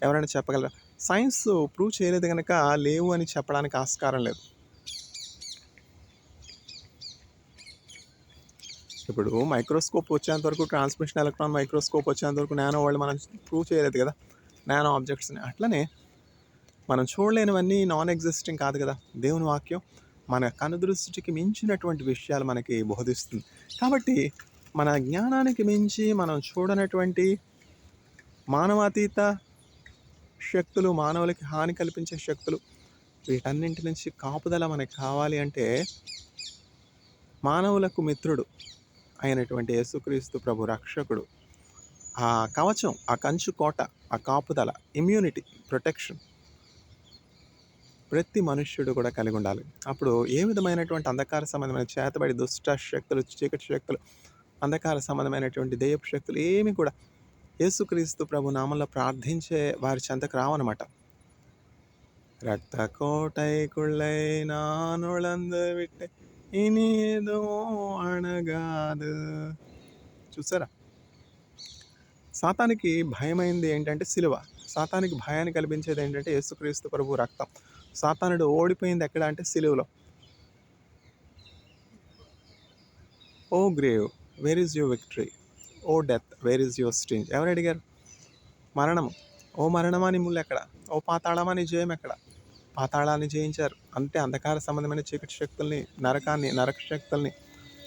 Speaker 1: ఎవరైనా చెప్పగలరా? సైన్స్ ప్రూవ్ చేయలేదు కనుక లేవు అని చెప్పడానికి ఆస్కారం లేదు. ఇప్పుడు మైక్రోస్కోప్ వచ్చేంత వరకు, ట్రాన్స్మిషన్ ఎలక్ట్రాన్ మైక్రోస్కోప్ వచ్చేంత వరకు నానో వాళ్ళు మనం ప్రూవ్ చేయలేదు కదా నానో ఆబ్జెక్ట్స్ని. అట్లనే మనం చూడలేనివన్నీ నాన్ ఎగ్జిస్టింగ్ కాదు కదా. దేవుని వాక్యం మన కనుదృష్టికి మించినటువంటి విషయాలు మనకి బోధిస్తుంది. కాబట్టి మన జ్ఞానానికి మించి మనం చూడనటువంటి మానవాతీత శక్తులు, మానవులకి హాని కల్పించే శక్తులు, వీటన్నింటి నుంచి కాపుదల మనకి కావాలి అంటే మానవులకు మిత్రుడు అయినటువంటి యేసుక్రీస్తు ప్రభు రక్షకుడు, ఆ కవచం, ఆ కంచు కోట, ఆ కాపుదల, ఇమ్యూనిటీ, ప్రొటెక్షన్ ప్రతి మనుష్యుడు కూడా కలిగి ఉండాలి. అప్పుడు ఏ విధమైనటువంటి అంధకార సంబంధమైన చేతబడి దుష్ట శక్తులు, చీకటి శక్తులు, అంధకార సంబంధమైనటువంటి దెయ్యపు శక్తులు ఏమి కూడా యేసుక్రీస్తు ప్రభు నామంలో ప్రార్థించే వారి చెంతకు రావన్నమాట. రక్త కోటై కుళ్ళై నానుళందు విట్టే ఇని ఏదో అణగాదు. చూసారా? సాతానికి భయమైంది ఏంటంటే సిలువ. సాతానికి భయాన్ని కల్పించేది ఏంటంటే యేసుక్రీస్తు ప్రభు రక్తం. సాతానుడు ఓడిపోయింది ఎక్కడ అంటే సిలువలో. O grave, where is your victory? O death, where is your sting? ఎవరు అడిగారు? మరణము, ఓ మరణమా నీ ముళ్ళు ఎక్కడ? ఓ పాతాళమా నీ జయం ఎక్కడ? పాతాళాన్ని జయించారు. అంటే అంధకార సంబంధమైన చీకటి శక్తుల్ని, నరక శక్తుల్ని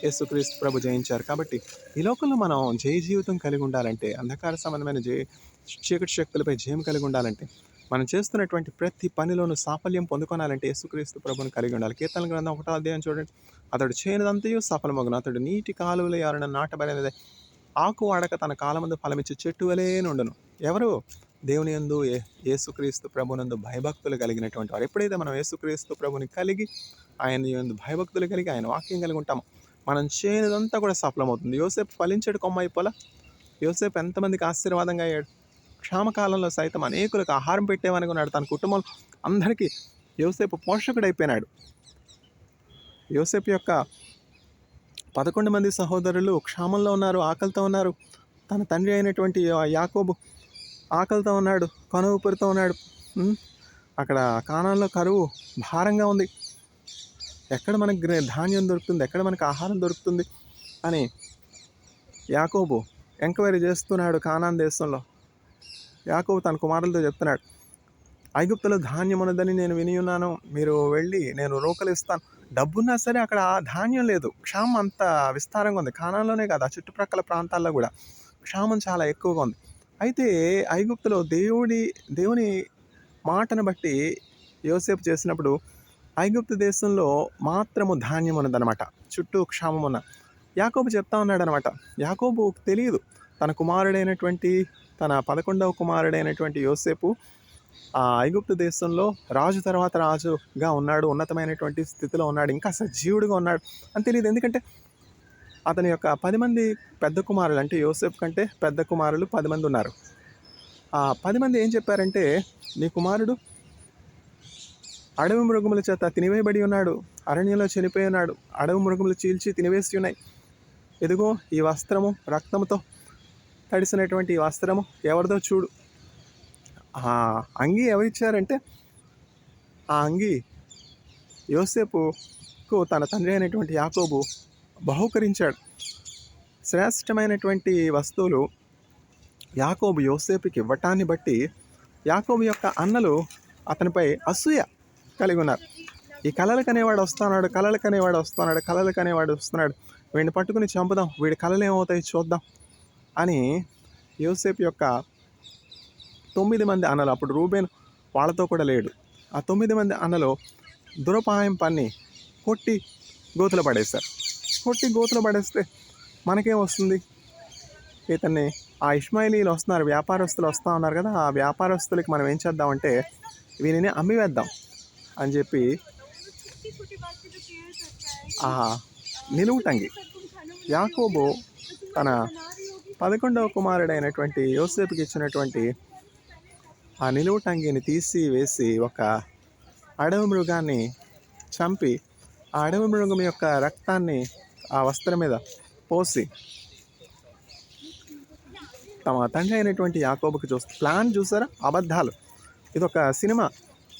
Speaker 1: యేసుక్రీస్తు ప్రభు జయించారు. కాబట్టి ఈ లోకంలో మనం జయ జీవితం కలిగి ఉండాలంటే, అంధకార సంబంధమైన చీకటి శక్తులపై జయం కలిగి ఉండాలంటే, మనం చేస్తున్నటువంటి ప్రతి పనిలోనూ సాఫల్యం పొందుకోవాలంటే యేసుక్రీస్తు ప్రభుని కలిగి ఉండాలి. కీర్తన గ్రంథం 1వ అధ్యాయం చూడండి. అతడు చేయనిదంతయు సఫలమగును, అతడు నీటి కాలువల ఎవరైనా నాటబడినదే ఆకు వాడక తన కాలమందు ఫలమిచ్చి చెట్టు వలే నుండును. ఎవరు? దేవుని యందు, యేసుక్రీస్తు ప్రభునందు భయభక్తులు కలిగినటువంటి వారు. ఎప్పుడైతే మనం యేసుక్రీస్తు ప్రభుని కలిగి, ఆయన యందు భయభక్తులు కలిగి, ఆయన వాక్యం కలిగి ఉంటామో, మనం చేయనిదంతా కూడా సఫలమవుతుంది. యోసేపు ఫలించాడు, కొమ్మ అయిపోలా. యోసేపు ఎంతమందికి ఆశీర్వాదంగా అయ్యాడు. క్షామకాలంలో సైతం అనేకులకు ఆహారం పెట్టేవని ఉన్నాడు. తన కుటుంబం అందరికీ యోసేపు పోషకుడు అయిపోయినాడు. యోసేపు యొక్క 11 మంది సహోదరులు క్షామంలో ఉన్నారు, ఆకలితో ఉన్నారు. తన తండ్రి అయినటువంటి యాకోబు ఆకలితో ఉన్నాడు, కనువుపురితో ఉన్నాడు. అక్కడ కానాన్లో కరువు భారంగా ఉంది. ఎక్కడ మనకు ధాన్యం దొరుకుతుంది, ఎక్కడ మనకు ఆహారం దొరుకుతుంది అని యాకోబు ఎంక్వైరీ చేస్తున్నాడు. కానాన్ దేశంలో యాకోబు తన కుమారులతో చెప్తున్నాడు, ఐగుప్తులో ధాన్యం ఉన్నదని నేను విని ఉన్నాను, మీరు వెళ్ళి నేను రోకలు ఇస్తాను. డబ్బున్నా సరే అక్కడ ఆ ధాన్యం లేదు. క్షామం అంత విస్తారంగా ఉంది. కానాన్లోనే కాదు, ఆ చుట్టుప్రక్కల ప్రాంతాల్లో కూడా క్షామం చాలా ఎక్కువగా ఉంది. అయితే ఐగుప్తులో దేవుని మాటను బట్టి యోసేపు చేసినప్పుడు ఐగుప్తు దేశంలో మాత్రము ధాన్యం ఉన్నదనమాట. చుట్టూ క్షామం ఉన్న యాకోబు చెప్తా ఉన్నాడనమాట. యాకోబు తెలియదు తన 11వ కుమారుడైనటువంటి యోసేపు ఐగుప్తు దేశంలో రాజు తర్వాత రాజుగా ఉన్నాడు, ఉన్నతమైనటువంటి స్థితిలో ఉన్నాడు, ఇంకా సజీవుడిగా ఉన్నాడు అని తెలియదు. ఎందుకంటే అతని యొక్క 10 మంది పెద్ద కుమారులు, అంటే యోసేపు కంటే పెద్ద కుమారులు 10 మంది ఉన్నారు. ఆ 10 మంది ఏం చెప్పారంటే, నీ కుమారుడు అడవి మృగముల చేత తినివేయబడి ఉన్నాడు, అరణ్యంలో చనిపోయి ఉన్నాడు, అడవి మృగములు చీల్చి తినివేసి ఉన్నాయి. ఇదిగో ఈ వస్త్రము, రక్తముతో తడిసినటువంటి ఈ వస్త్రము ఎవరిదో చూడు. ఆ అంగీ ఎవరిచ్చారంటే, ఆ అంగీ యోసేపుకు తన తండ్రి అయినటువంటి యాకోబు బహూకరించాడు. శ్రేష్టమైనటువంటి వస్తువులు యాకోబు యోసేపుకి ఇవ్వటాన్ని బట్టి యాకోబు యొక్క అన్నలు అతనిపై అసూయ కలిగి ఉన్నారు. ఈ కలలు కనేవాడు వస్తున్నాడు, వీడిని పట్టుకుని చంపుదాం, వీడి కళలు ఏమవుతాయి చూద్దాం అని యోసేపు యొక్క 9 మంది అన్నలు, అప్పుడు రూబేను వాళ్ళతో కూడా లేడు, ఆ 9 మంది అన్నలు దురపాయం పన్ని కొట్టి గోతులు పడేశారు. కొట్టి గోతులు పడేస్తే మనకేం వస్తుంది? ఇతన్ని ఆ ఇష్మాయిలీలు వస్తున్నారు, వ్యాపారస్తులు వస్తూ ఉన్నారు కదా, ఆ వ్యాపారస్తులకి మనం ఏం చేద్దామంటే వీనిని అమ్మివేద్దాం అని చెప్పి ఆ నిలువుటంగి యాకోబు తన 11వ కుమారుడైనటువంటి యోసేపుకి ఇచ్చినటువంటి ఆ నిలువుటంగిని తీసివేసి ఒక అడవి మృగాన్ని చంపి ఆ అడవి మృగం యొక్క రక్తాన్ని ఆ వస్త్రం మీద పోసి తమ తండ్రి అయినటువంటి యాకోబుకి ప్లాన్ చూసారా? అబద్ధాలు. ఇది ఒక సినిమా,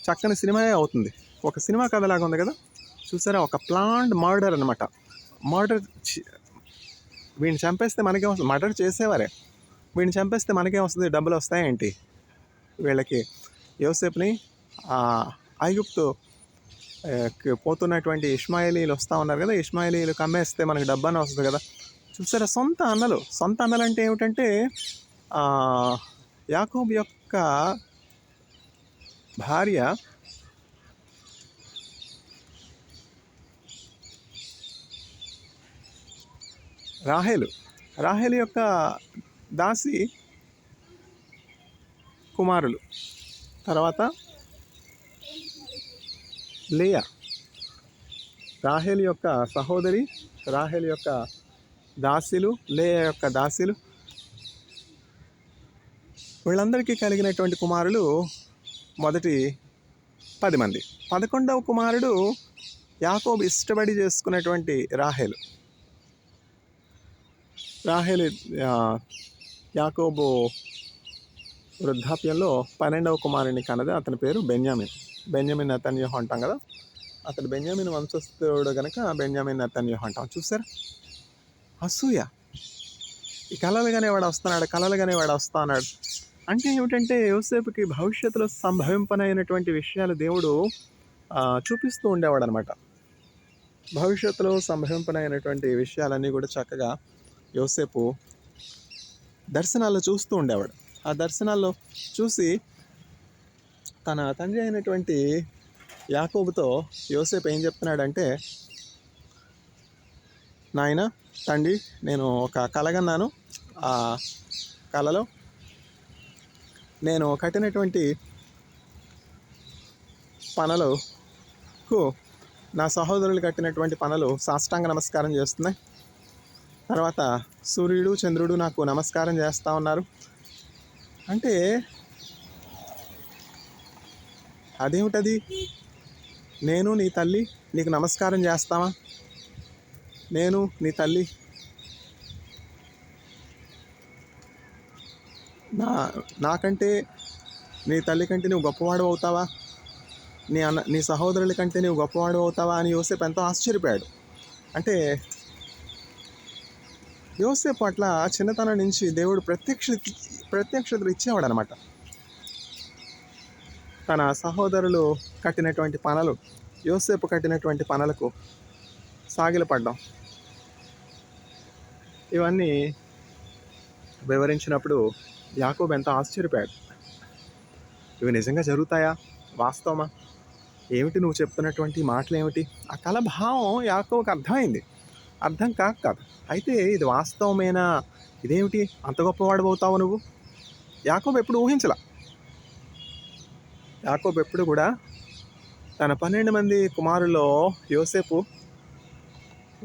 Speaker 1: చక్కని సినిమాయే అవుతుంది, ఒక సినిమా కథలాగా ఉంది కదా, చూసారా? ఒక ప్లాన్డ్ మర్డర్ అనమాట. వీడిని చంపేస్తే మనకేం వస్తుంది? మర్డర్ చేసేవారే, వీడిని చంపేస్తే మనకేం వస్తుంది? డబ్బులు వస్తాయేంటి? వీళ్ళకి యోసేపుని ఐగుప్తు పోతున్నటువంటి ఇష్మాయిలీలు వస్తూ ఉన్నారు కదా, ఇష్మాయిలీలు కమ్మేస్తే మనకి డబ్బు అని వస్తుంది కదా. చూసారా? సొంత అన్నలు అంటే ఏమిటంటే యాకోబు యొక్క భార్య రాహేలు యొక్క దాసి కుమారులు, తర్వాత లేయా, రాహేలు యొక్క సహోదరి, రాహేలు యొక్క దాసీలు, లేయా యొక్క దాసీలు, వీళ్ళందరికీ కలిగినటువంటి కుమారులు మొదటి 10 మంది. 11వ కుమారుడు యాకోబు ఇష్టపడి చేసుకున్నటువంటి రాహేలు యాకోబు వృద్ధాప్యంలో 12వ కుమారుని కన్నది, అతని పేరు బెన్యామిన్ నెతన్యాహు అంటాం కదా, అతడు బెన్యామిన్ వంశస్థుడు కనుక బెన్యామిన్ నెతన్యాహు అంటాం. చూసారా? అసూయ. ఈ కలలుగానే వాడు వస్తున్నాడు అంటే ఏమిటంటే యోసేపుకి భవిష్యత్తులో సంభవింపనైనటువంటి విషయాలు దేవుడు చూపిస్తూ ఉండేవాడు అనమాట. భవిష్యత్తులో సంభవింపనైనటువంటి విషయాలన్నీ కూడా చక్కగా యోసేపు దర్శనాల్లో చూస్తూ ఉండేవాడు. ఆ దర్శనాల్లో చూసి తన తండ్రి అయినటువంటి యాకోబుతో యోసేపు ఏం చెప్తున్నాడంటే, నాయన తండ్రి, నేను ఒక కలగన్నాను, ఆ కలలో నేను కట్టినటువంటి పనులకు నా సహోదరులు కట్టినటువంటి పనులు సాష్టాంగ నమస్కారం చేస్తున్నాయి. తర్వాత సూర్యుడు చంద్రుడు నాకు నమస్కారం చేస్తూ ఉన్నారు. అంటే అదేమిటది? నేను నీ తల్లి నీకు నమస్కారం చేస్తావా? నేను నీ తల్లి నాకంటే నీ తల్లి కంటే నువ్వు గొప్పవాడు అవుతావా? నీ సహోదరుల కంటే నువ్వు గొప్పవాడు అవుతావా అని యోసేపు ఎంతో ఆశ్చర్యపోయాడు. అంటే యోసేపు అట్లా చిన్నతనం నుంచి దేవుడు ప్రత్యక్షతలు ఇచ్చేవాడు అనమాట. తన సహోదరులు కట్టినటువంటి పనులు, యోసేపు కట్టినటువంటి పనులకు సాగిలపడ్డం, ఇవన్నీ వివరించినప్పుడు యాకోబు ఎంతో ఆశ్చర్యపోయాడు. ఇవి నిజంగా జరుగుతాయా? వాస్తవమా? ఏమిటి నువ్వు చెప్తున్నటువంటి మాటలు ఏమిటి? ఆ కళ భావం యాకోబుకి అర్థమైంది. అర్థం కాక కాదు. అయితే ఇది వాస్తవమేనా? ఇదేమిటి అంత గొప్పవాడివవుతావు నువ్వు? యాకోబు ఎప్పుడు ఊహించలా. యాకోబు ఎప్పుడు కూడా తన 12 మంది కుమారుల్లో యోసేపు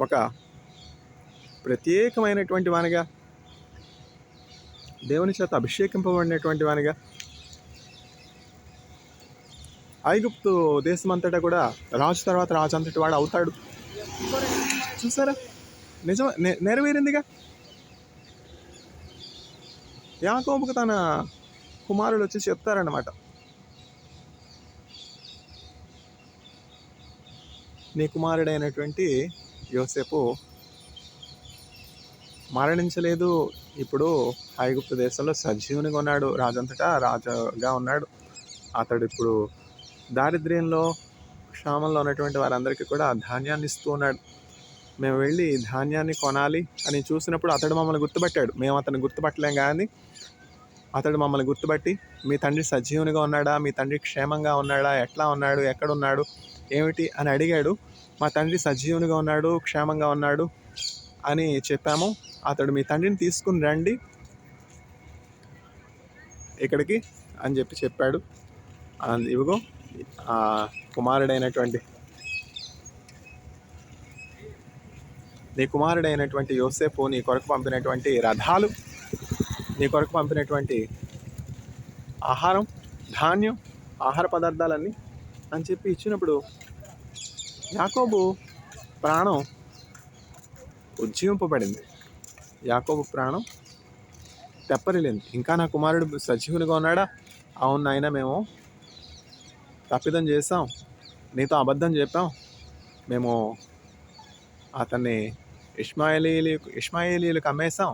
Speaker 1: ఒక ప్రత్యేకమైనటువంటి వానిగా, దేవుని చేత అభిషేకింపబడినటువంటి వానిగా, ఐగుప్తు దేశమంతటా కూడా రాజు తర్వాత రాజు అంతటి వాడు అవుతాడు. చూసారా, నిజం నెరవేరిందిగా. యాకోబుకు తన కుమారులు వచ్చి చెప్తారన్నమాట, నీ కుమారుడైనటువంటి యోసేపు మరణించలేదు, ఇప్పుడు ఐగుప్తు దేశంలో సజీవునిగా ఉన్నాడు, రాజంతటా రాజుగా ఉన్నాడు. అతడు ఇప్పుడు దారిద్ర్యంలో, క్షామంలో ఉన్నటువంటి వారందరికీ కూడా ధాన్యాన్ని ఇస్తూ ఉన్నాడు. మేము వెళ్ళి ధాన్యాన్ని కొనాలి అని చూసినప్పుడు అతడు మమ్మల్ని గుర్తుపట్టాడు. మేము అతను గుర్తుపట్టలేం, కానీ అతడు మమ్మల్ని గుర్తుపట్టి, మీ తండ్రి సజీవునిగా ఉన్నాడా, మీ తండ్రి క్షేమంగా ఉన్నాడా, ఎట్లా ఉన్నాడు, ఎక్కడున్నాడు, ఏమిటి అని అడిగాడు. మా తండ్రి సజీవునిగా ఉన్నాడు, క్షేమంగా ఉన్నాడు అని చెప్పాము. అతడు మీ తండ్రిని తీసుకుని రండి ఇక్కడికి అని చెప్పాడు. ఇవిగో ఆ కుమారుడైనటువంటి నీ కుమారుడైనటువంటి యోసేపు నీ కొరకు పంపినటువంటి రథాలు, నీ కొరకు పంపినటువంటి ఆహారం, ధాన్యం, ఆహార పదార్థాలన్నీ అని చెప్పి ఇచ్చినప్పుడు యాకోబు ప్రాణం ఉజ్జీవింపబడింది. యాకోబు ప్రాణం తెప్పరిల్లింది. ఇంకా నా కుమారుడు సజీవునిగా ఉన్నాడా? అవును నాయన, మేము తప్పిదం చేసాం, నీతో అబద్ధం చెప్పాం, మేము అతన్ని ఇష్మాయేలీలకు అమ్మేశాం,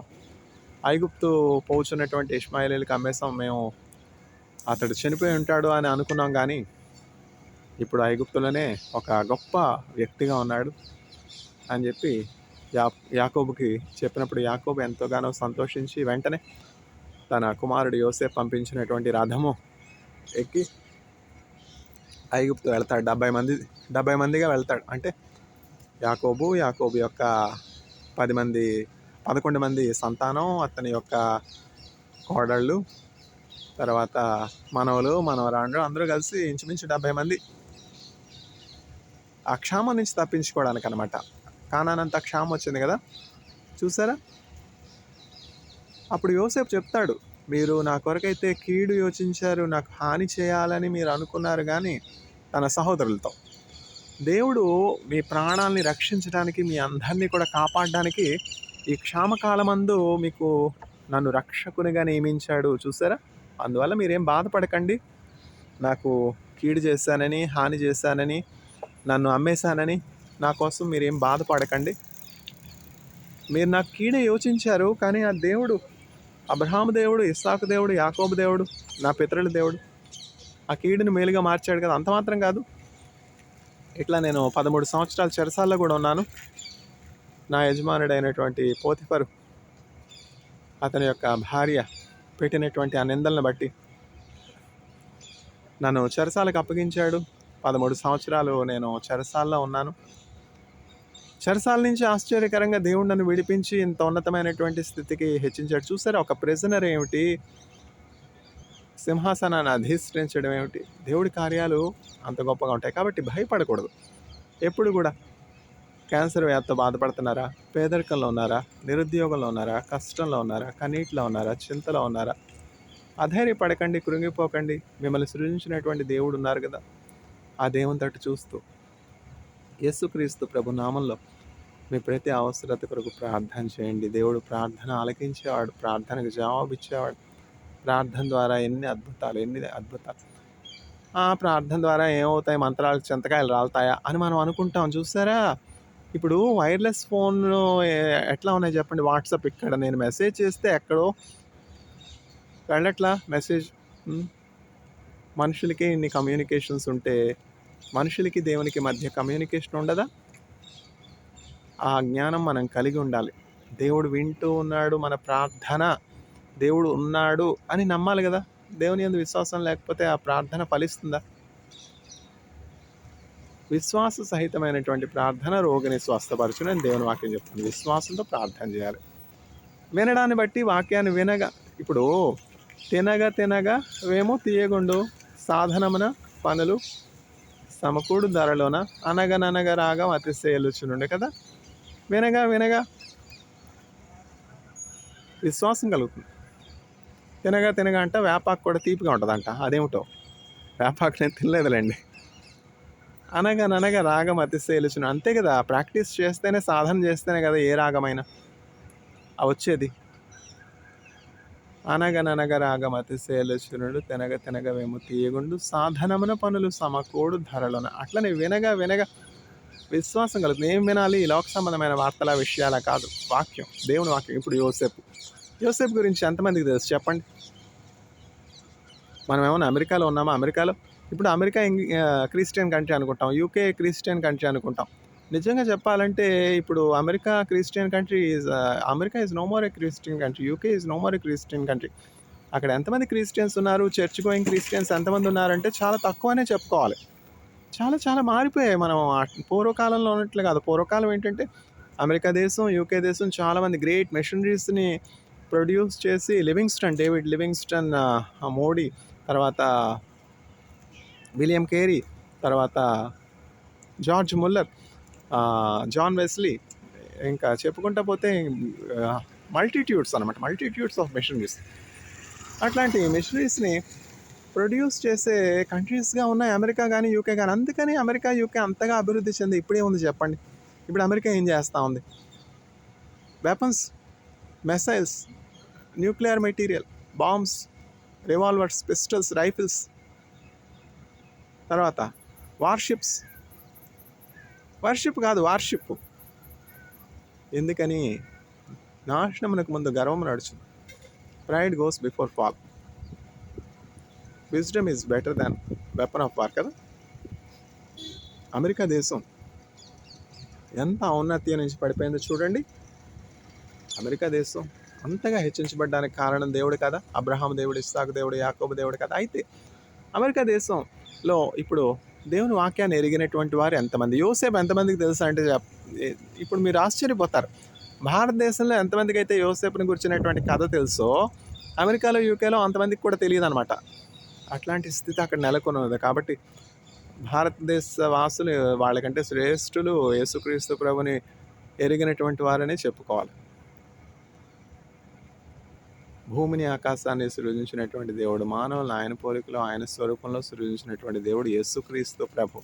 Speaker 1: ఐగుప్తు పోచున్నటువంటి ఇష్మాయేలీలకు అమ్మేశాం, మేము అతడు చనిపోయి ఉంటాడు అని అనుకున్నాం, కానీ ఇప్పుడు ఐగుప్తులోనే ఒక గొప్ప వ్యక్తిగా ఉన్నాడు అని చెప్పి యాకోబుకి చెప్పినప్పుడు యాకోబు ఎంతగానో సంతోషించి వెంటనే తన కుమారుడు యోసేపు పంపించినటువంటి రథము ఎక్కి ఐగుప్తు వెళ్తాడు. 70 మందిగా వెళ్తాడు. అంటే యాకోబు యొక్క 11 మంది సంతానం, అతని యొక్క కోడళ్ళు, తర్వాత మనవలు, మనవరాండ్రు అందరూ కలిసి ఇంచుమించు 70 మంది ఆ క్షామం నుంచి తప్పించుకోవడానికి అనమాట. కానానంత క్షామం వచ్చింది కదా, చూసారా. అప్పుడు యోసేపు చెప్తాడు, మీరు నా కొరకైతే కీడు యోచించారు, నాకు హాని చేయాలని మీరు అనుకున్నారు, కానీ తన సహోదరులతో దేవుడు మీ ప్రాణాలని రక్షించడానికి, మీ అందరినీ కూడా కాపాడడానికి ఈ క్షామకాలమందు మీకు నన్ను రక్షకునిగా నియమించాడు, చూసారా. అందువల్ల మీరేం బాధపడకండి, నాకు కీడు చేశానని, హాని చేశానని, నన్ను అమ్మేశానని నా కోసం మీరేం బాధపడకండి. మీరు నాకు కీడే యోచించారు, కానీ ఆ దేవుడు, అబ్రహాము దేవుడు, ఇస్సాకు దేవుడు, యాకోబు దేవుడు, నా పితరుల దేవుడు ఆ కీడుని మేలుగా మార్చాడు కదా. అంత మాత్రం కాదు, ఇట్లా నేను 13 సంవత్సరాల చెరసాల్లో కూడా ఉన్నాను. నా యజమానుడైనటువంటి పోతిఫరు, అతని యొక్క భార్య పెట్టినటువంటి ఆ నిందలను బట్టి నన్ను చెరసాలకు అప్పగించాడు. 13 సంవత్సరాలు నేను చెరసాల్లో ఉన్నాను. చెరసాల నుంచి ఆశ్చర్యకరంగా దేవుడు నన్ను విడిపించి ఇంత ఉన్నతమైనటువంటి స్థితికి హెచ్చించాడు. చూసారా, ఒక ప్రిజనర్ ఏమిటి, సింహాసనాన్ని అధిష్ఠించడం ఏమిటి, దేవుడి కార్యాలు అంత గొప్పగా ఉంటాయి. కాబట్టి భయపడకూడదు. ఎప్పుడు కూడా క్యాన్సర్ వ్యాధితో బాధపడుతున్నారా, పేదరికంలో ఉన్నారా, నిరుద్యోగంలో ఉన్నారా, కష్టంలో ఉన్నారా, కన్నీటిలో ఉన్నారా, చింతలో ఉన్నారా, అధైర్యపడకండి, కృంగిపోకండి. మిమ్మల్ని సృజించినటువంటి దేవుడు ఉన్నారు కదా, ఆ దేవుని తట్టు చూస్తూ యేసుక్రీస్తు ప్రభు నామంలో మీ ప్రతి అవసరత కొరకు ప్రార్థన చేయండి. దేవుడు ప్రార్థన ఆలకించేవాడు, ప్రార్థనకు జవాబు ఇచ్చేవాడు. ప్రార్థన ద్వారా ఎన్ని అద్భుతాలు. ఆ ప్రార్థన ద్వారా ఏమవుతాయి, మంత్రాలకు చింతకాయలు రాలుతాయా అని మనం అనుకుంటాం. చూసారా, ఇప్పుడు వైర్లెస్ ఫోన్ ఎట్లా ఉన్నాయి చెప్పండి. వాట్సాప్ ఇక్కడ నేను మెసేజ్ చేస్తే ఎక్కడో వెళ్ళట్లా మెసేజ్. మనుషులకి ఇన్ని కమ్యూనికేషన్స్ ఉంటే మనుషులకి దేవునికి మధ్య కమ్యూనికేషన్ ఉండదా? ఆ జ్ఞానం మనం కలిగి ఉండాలి. దేవుడు వింటూ ఉన్నాడు మన ప్రార్థన, దేవుడు ఉన్నాడు అని నమ్మాలి కదా. దేవుని యందు విశ్వాసం లేకపోతే ఆ ప్రార్థన ఫలిస్తుందా? విశ్వాస సహితమైనటువంటి ప్రార్థన రోగిని స్వస్థపరచును అని దేవుని వాక్యం చెప్తుంది. విశ్వాసంతో ప్రార్థన చేయాలి. వినడాన్ని బట్టి వాక్యాన్ని వినగా, ఇప్పుడు తినగా వేమో తీయగుండు సాధనమున పనులు సమకూడు ధరలోన అనగననగా రాగం అతిశయలుచునుండే కదా. వినగా విశ్వాసం కలుగుతుంది. తినగా అంట వేపాకు కూడా తీపిగా ఉంటుందంట. అదేమిటో వేపాకు నేను తినలేదులేండి. అనగననగా రాగం అతిశయలుచును, అంతే కదా. ప్రాక్టీస్ చేస్తేనే, సాధన చేస్తేనే కదా ఏ రాగమైనా వచ్చేది. అనగననగా రాగం అతిశయలుచునుడు తినగవేమో తీయగుండు సాధనమున పనులు సమకూడు ధరలోన. అట్లనే వినగా విశ్వాసం కలుగుతుంది. ఏం వినాలి? లోక సంబంధమైన వార్తల విషయాల కాదు, వాక్యం, దేవుని వాక్యం. ఇప్పుడు యోసేపు గురించి ఎంతమందికి తెలుసు చెప్పండి? మనం ఏమన్నా అమెరికాలో ఉన్నామా? ఇప్పుడు అమెరికా క్రిస్టియన్ కంట్రీ అనుకుంటాం, యూకే క్రిస్టియన్ కంట్రీ అనుకుంటాం. నిజంగా చెప్పాలంటే ఇప్పుడు America is no more a Christian country. UK is no more a Christian country. అక్కడ ఎంతమంది క్రిస్టియన్స్ ఉన్నారు? చర్చ్ గోయింగ్ క్రిస్టియన్స్ ఎంతమంది ఉన్నారంటే చాలా తక్కువనే చెప్పుకోవాలి. చాలా మారిపోయాయి. మనం పూర్వకాలంలో ఉన్నట్లు కాదు. పూర్వకాలం ఏంటంటే అమెరికా దేశం, యూకే దేశం చాలామంది గ్రేట్ మిషనరీస్ని ప్రొడ్యూస్ చేసి, డేవిడ్ లివింగ్స్టన్, మోడీ, తర్వాత విలియం కేరీ, తర్వాత జార్జ్ ముల్లర్, జాన్ వెస్లీ, ఇంకా చెప్పుకుంటా పోతే మల్టిట్యూడ్స్ ఆఫ్ మిషనరీస్. అట్లాంటి మిషనరీస్ని ప్రొడ్యూస్ చేసే కంట్రీస్గా ఉన్నాయి అమెరికా కానీ యూకే కానీ. అందుకని అమెరికా యూకే అంతగా అభివృద్ధి చెంది ఇప్పుడే ఉంది చెప్పండి. ఇప్పుడు అమెరికా ఏం చేస్తూ ఉంది? Weapons, missiles, nuclear material, bombs, revolvers, pistols, rifles, తర్వాత వార్షిప్. ఎందుకని? నాశనమునకు ముందు గర్వము నడుచు. Pride goes before fall. Wisdom is better than weapon of war కదా. అమెరికా దేశం ఎంత ఔన్నత్యం నుంచి పడిపోయిందో చూడండి. అమెరికా దేశం అంతగా హెచ్చించబడ్డానికి కారణం దేవుడు కదా. అబ్రహాం దేవుడు, ఇస్సాకు దేవుడు, యాకోబు దేవుడు కదా. అయితే అమెరికా దేశంలో ఇప్పుడు దేవుని వాక్యాన్ని ఎరిగినటువంటి వారు ఎంతమంది? యోసేపు ఎంతమందికి తెలుసా అంటే ఇప్పుడు మీరు ఆశ్చర్యపోతారు. భారతదేశంలో ఎంతమందికి అయితే యోసేపుని గురించినటువంటి కథ తెలుసో, అమెరికాలో యూకేలో అంతమందికి కూడా తెలియదు అనమాట. అట్లాంటి స్థితి అక్కడ నెలకొని ఉంది. కాబట్టి భారతదేశ వాసులు వాళ్ళకంటే శ్రేష్ఠులు యేసుక్రీస్తు ప్రభుని ఎరిగినటువంటి వారని చెప్పుకోవాలి. భూమిని ఆకాశాన్ని సృజించినటువంటి దేవుడు, మానవులను ఆయన పోలికలో ఆయన స్వరూపంలో సృజించినటువంటి దేవుడు యేసుక్రీస్తు ప్రభు.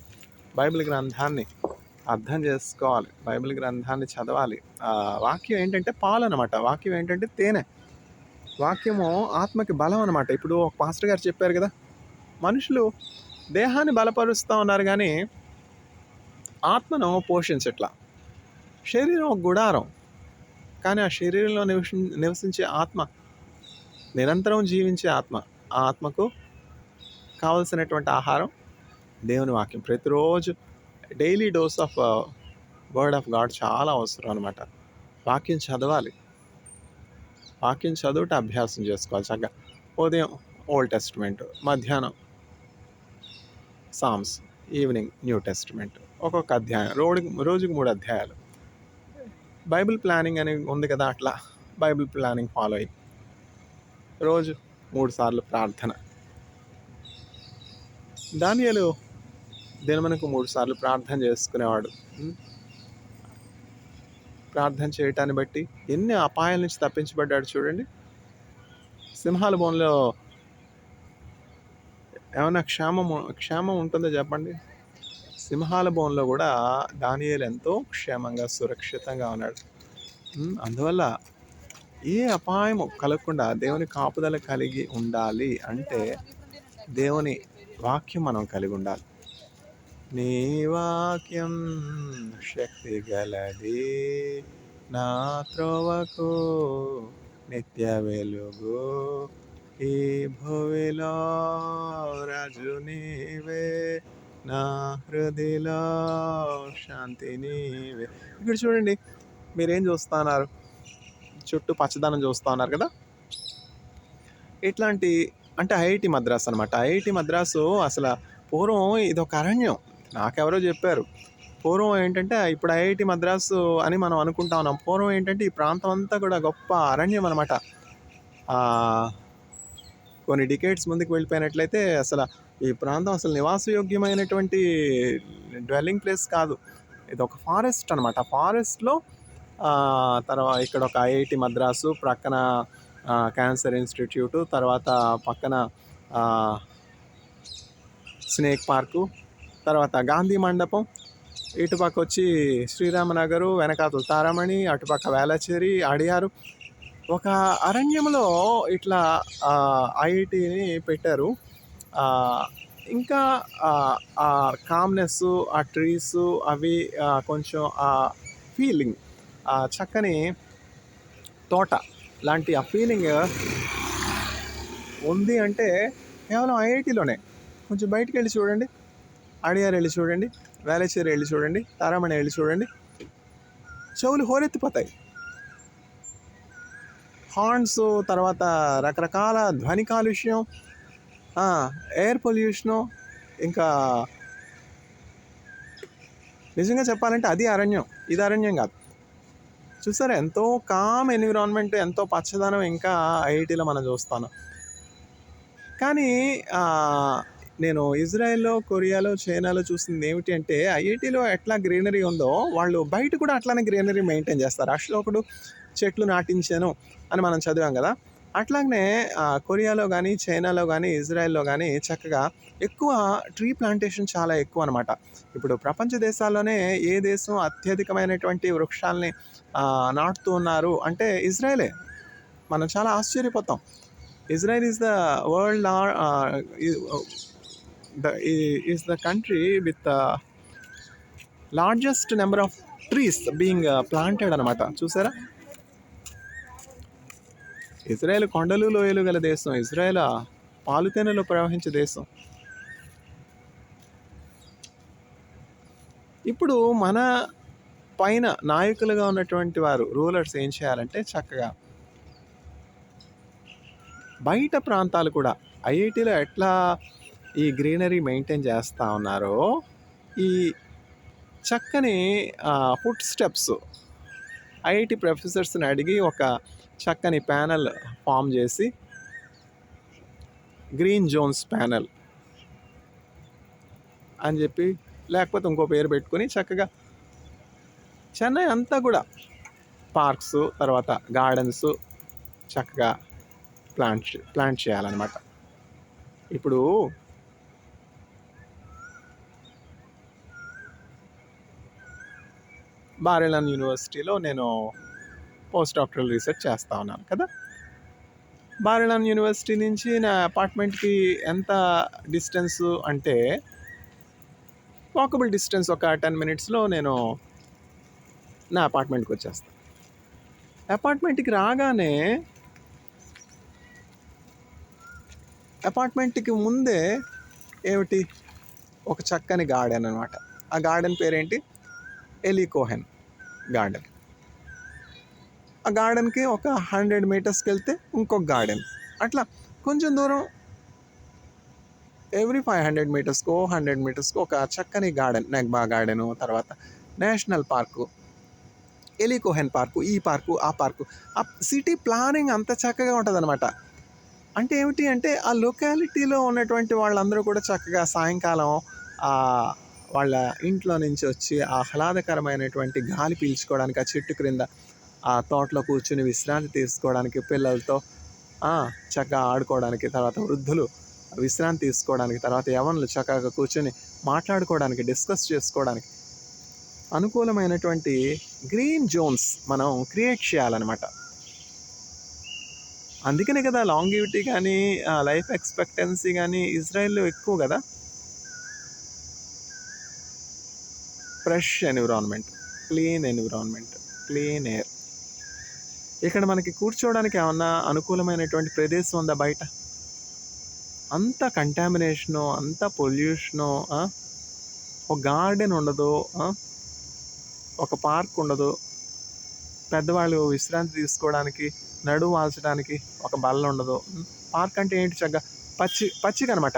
Speaker 1: బైబిల్ గ్రంథాన్ని అర్థం చేసుకోవాలి, బైబిల్ గ్రంథాన్ని చదవాలి. వాక్యం ఏంటంటే పాలు అనమాట, వాక్యం ఏంటంటే తేనె, వాక్యము ఆత్మకి బలం అనమాట. ఇప్పుడు ఒక పాస్టర్ గారు చెప్పారు కదా, మనుషులు దేహాన్ని బలపరుస్తూ ఉన్నారు కానీ ఆత్మను పోషించట్లా. శరీరం ఒక గుడారం, కానీ ఆ శరీరంలో నివసించే ఆత్మ, నిరంతరం జీవించే ఆత్మ, ఆ ఆత్మకు కావలసినటువంటి ఆహారం దేవుని వాక్యం. ప్రతిరోజు daily dose of word of God చాలా అవసరం అనమాట. వాక్యం చదవాలి, వాక్యం చదువుట అభ్యాసం చేసుకోవాలి చక్కగా. ఉదయం ఓల్డ్ టెస్టిమెంట్, మధ్యాహ్నం సామ్స్, ఈవినింగ్ న్యూ టెస్టిమెంట్, ఒక్కొక్క అధ్యాయం, రోజుకు 3 అధ్యాయాలు. బైబిల్ ప్లానింగ్ అని ఉంది కదా, అట్లా బైబిల్ ప్లానింగ్ ఫాలో అయ్యి రోజు 3 సార్లు ప్రార్థన. దానియేలు దినమునకు 3 సార్లు ప్రార్థన చేసుకునేవాడు. ప్రార్థన చేయటాన్ని బట్టి ఎన్ని అపాయాల నుంచి తప్పించబడ్డాడు చూడండి. సింహాల బోన్లో ఏమైనా క్షేమం ఉంటుందో చెప్పండి? సింహాల బోన్లో కూడా దానియేలు ఎంతో క్షేమంగా సురక్షితంగా ఉన్నాడు. అందువల్ల ఏ అపాయము కలగకుండా దేవుని కాపుదల కలిగి ఉండాలి అంటే దేవుని వాక్యం మనం కలిగి ఉండాలి. నీ వాక్యం శక్తి గలది, నా త్రోవకు నిత్య వెలుగు, ఈ భువిలో రాజు నీవే, నా హృదయలో శాంతి నీవే. ఇక్కడ చూడండి, మీరేం చూస్తున్నారు? చుట్టూ పచ్చదనం చూస్తూ ఉన్నారు కదా. ఇట్లాంటి అంటే ఐఐటి మద్రాస్ అనమాట. ఐఐటి మద్రాసు అసలు పూర్వం ఇదొక అరణ్యం, నాకెవరో చెప్పారు. పూర్వం ఏంటంటే ఇప్పుడు ఐఐటీ మద్రాసు అని మనం అనుకుంటా ఉన్నాం. పూర్వం ఏంటంటే ఈ ప్రాంతం అంతా కూడా గొప్ప అరణ్యం అనమాట. కొన్ని డికేడ్స్ ముందుకు వెళ్ళిపోయినట్లయితే అసలు ఈ ప్రాంతం అసలు నివాసయోగ్యమైనటువంటి డ్వెల్లింగ్ ప్లేస్ కాదు. ఇది ఒక ఫారెస్ట్ అనమాట. ఫారెస్ట్‌లో తర్వాత ఇక్కడ ఒక ఐఐటీ మద్రాసు, ప్రక్కన క్యాన్సర్ ఇన్‌స్టిట్యూటు, తర్వాత పక్కన స్నేక్ పార్కు, తర్వాత గాంధీ మండపం, ఇటుపక్క వచ్చి శ్రీరామనగరు, వెనకాతల తారామణి, అటుపక్క వేళచేరి, అడియారు. ఒక అరణ్యంలో ఇట్లా ఐఐటీని పెట్టారు. ఇంకా ఆ కామ్నెస్సు, ఆ ట్రీసు అవి కొంచెం ఆ ఫీలింగ్, చక్కని తోట లాంటి ఆ ఫీలింగ్ ఉంది అంటే కేవలం ఐఐటీలోనే. కొంచెం బయటికి వెళ్ళి చూడండి, అడియార్ వెళ్ళి చూడండి, వేళచేరి వెళ్ళి చూడండి, తారామణి వెళ్ళి చూడండి, చెవులు హోరెత్తిపోతాయి. హార్న్స్, తర్వాత రకరకాల ధ్వని కాలుష్యం, ఎయిర్ పొల్యూషను, ఇంకా నిజంగా చెప్పాలంటే అది అరణ్యం, ఇది అరణ్యం కాదు. చూసారా ఎంతో కామ్ ఎన్విరాన్మెంట్, ఎంతో పచ్చదనం ఇంకా ఐఐటీలో మనం చూస్తాను. కానీ నేను ఇజ్రాయెల్లో, కొరియాలో, చైనాలో చూసింది ఏమిటి అంటే ఐఐటీలో ఎట్లా గ్రీనరీ ఉందో వాళ్ళు బయట కూడా అట్లానే గ్రీనరీ మెయింటైన్ చేస్తారు. అశోకుడు చెట్లు నాటించాను అని మనం చదివాం కదా. అట్లాగనే కొరియాలో కానీ, చైనాలో కానీ, ఇజ్రాయెల్లో కానీ చక్కగా ఎక్కువ ట్రీ ప్లాంటేషన్ చాలా ఎక్కువ అనమాట. ఇప్పుడు ప్రపంచ దేశాల్లోనే ఏ దేశం అత్యధికమైనటువంటి వృక్షాలని నాటుతూ ఉన్నారు అంటే ఇజ్రాయెలే. మనం చాలా ఆశ్చర్యపోతాం. Israel is the world is the country with the largest number of trees being planted అనమాట. చూసారా, ఇజ్రాయెల్ కొండలు లోయలు గల దేశం. ఇజ్రాయెల్ పాలుతేనెలో ప్రవహించే దేశం. ఇప్పుడు మన పైన నాయకులుగా ఉన్నటువంటి వారు, రూలర్స్ ఏం చేయాలంటే చక్కగా బయట ప్రాంతాలు కూడా ఐఐటీలో ఎట్లా ఈ గ్రీనరీ మెయింటైన్ చేస్తూ ఉన్నారో ఈ చక్కని ఫుడ్ స్టెప్స్ ఐఐటీ ప్రొఫెసర్స్ని అడిగి ఒక చక్కని ప్యానెల్ ఫామ్ చేసి గ్రీన్ జోన్స్ ప్యానెల్ అని చెప్పి, లేకపోతే ఇంకో పేరు పెట్టుకొని చక్కగా చెన్నై అంతా కూడా పార్క్స్, తర్వాత గార్డెన్స్ చక్కగా ప్లాంట్ చేయాలన్నమాట. ఇప్పుడు బారెలాన్ యూనివర్సిటీలో నేను పోస్ట్ డాక్టరల్ రీసెర్చ్ చేస్తూ ఉన్నాను కదా. బారెలాన్ యూనివర్సిటీ నుంచి నా అపార్ట్మెంట్కి ఎంత డిస్టెన్స్ అంటే వాకబుల్ డిస్టెన్స్, ఒక 10 minutesలో నేను నా అపార్ట్మెంట్కి వచ్చేస్తాను. అపార్ట్మెంట్కి రాగానే అపార్ట్మెంట్కి ముందే ఏమిటి, ఒక చక్కని గార్డెన్ అనమాట. ఆ గార్డెన్ పేరేంటి, ఎలీ కోహెన్ గార్డెన్. ఆ గార్డెన్కి ఒక 100 meters వెళ్తే ఇంకొక గార్డెన్, అట్లా కొంచెం దూరం ఎవ్రీ 500 metersకో 100 metersకో ఒక చక్కని గార్డెన్. నెగ్బా గార్డెను, తర్వాత national park, Eli Cohen park, ఈ పార్కు, ఆ పార్కు. ఆ సిటీ ప్లానింగ్ అంత చక్కగా ఉంటుంది అనమాట. అంటే ఏమిటి అంటే ఆ లొకాలిటీలో ఉన్నటువంటి వాళ్ళందరూ కూడా చక్కగా సాయంకాలం వాళ్ళ ఇంట్లో నుంచి వచ్చి ఆహ్లాదకరమైనటువంటి గాలి పీల్చుకోవడానికి, ఆ చెట్టు క్రింద ఆ తోటలో కూర్చుని విశ్రాంతి తీసుకోవడానికి, పిల్లలతో చక్కగా ఆడుకోవడానికి, తర్వాత వృద్ధులు విశ్రాంతి తీసుకోవడానికి, తర్వాత యవ్వనులు చక్కగా కూర్చొని మాట్లాడుకోవడానికి, డిస్కస్ చేసుకోవడానికి అనుకూలమైనటువంటి గ్రీన్ జోన్స్ మనం క్రియేట్ చేయాలన్నమాట. అందుకనే కదా లాంగివిటీ కానీ, లైఫ్ ఎక్స్పెక్టెన్సీ కానీ ఇజ్రాయెల్లో ఎక్కువ కదా. Fresh environment, clean environment, clean air. ఇక్కడ మనకి కూర్చోవడానికి ఏమన్నా అనుకూలమైనటువంటి ప్రదేశం ఉందా బయట? అంత కంటామినేషను, అంత పొల్యూషను, ఒక గార్డెన్ ఉండదు, ఒక పార్క్ ఉండదు, పెద్దవాళ్ళు విశ్రాంతి తీసుకోవడానికి, నడుము వాల్చడానికి ఒక బల్ల ఉండదు. పార్క్ అంటే ఏంటి, చక్కగా పచ్చికనమాట.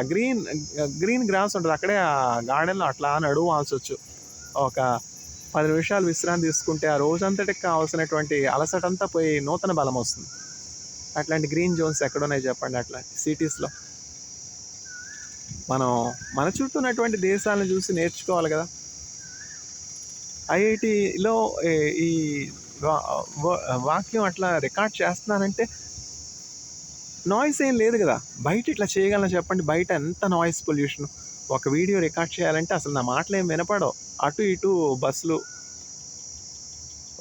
Speaker 1: గ్రీన్ గ్రాస్ ఉంటుంది. అక్కడే ఆ గార్డెన్‌లో అట్లా నడవాల్సొచ్చు. ఒక 10 నిమిషాలు విశ్రాంతి తీసుకుంటే ఆ రోజంతటికి కావాల్సినటువంటి అలసటంతా పోయి నూతన బలమొస్తుంది. అట్లాంటి గ్రీన్ జోన్స్ ఎక్కడున్నాయి చెప్పండి అట్లాంటి సిటీస్‌లో? మనం మన చుట్టూ ఉన్నటువంటి దేశాలను చూసి నేర్చుకోవాలి కదా! ఐఐటీలో ఈ వా వ వాక్యం అట్లా రికార్డ్ చేస్తున్నానంటే నాయిస్ ఏం లేదు కదా! బయట ఇట్లా చేయగలనా చెప్పండి? బయట ఎంత నాయిస్ పొల్యూషన్. ఒక వీడియో రికార్డ్ చేయాలంటే అసలు నా మాటలేం వినపడవు. అటు ఇటు బస్సులు,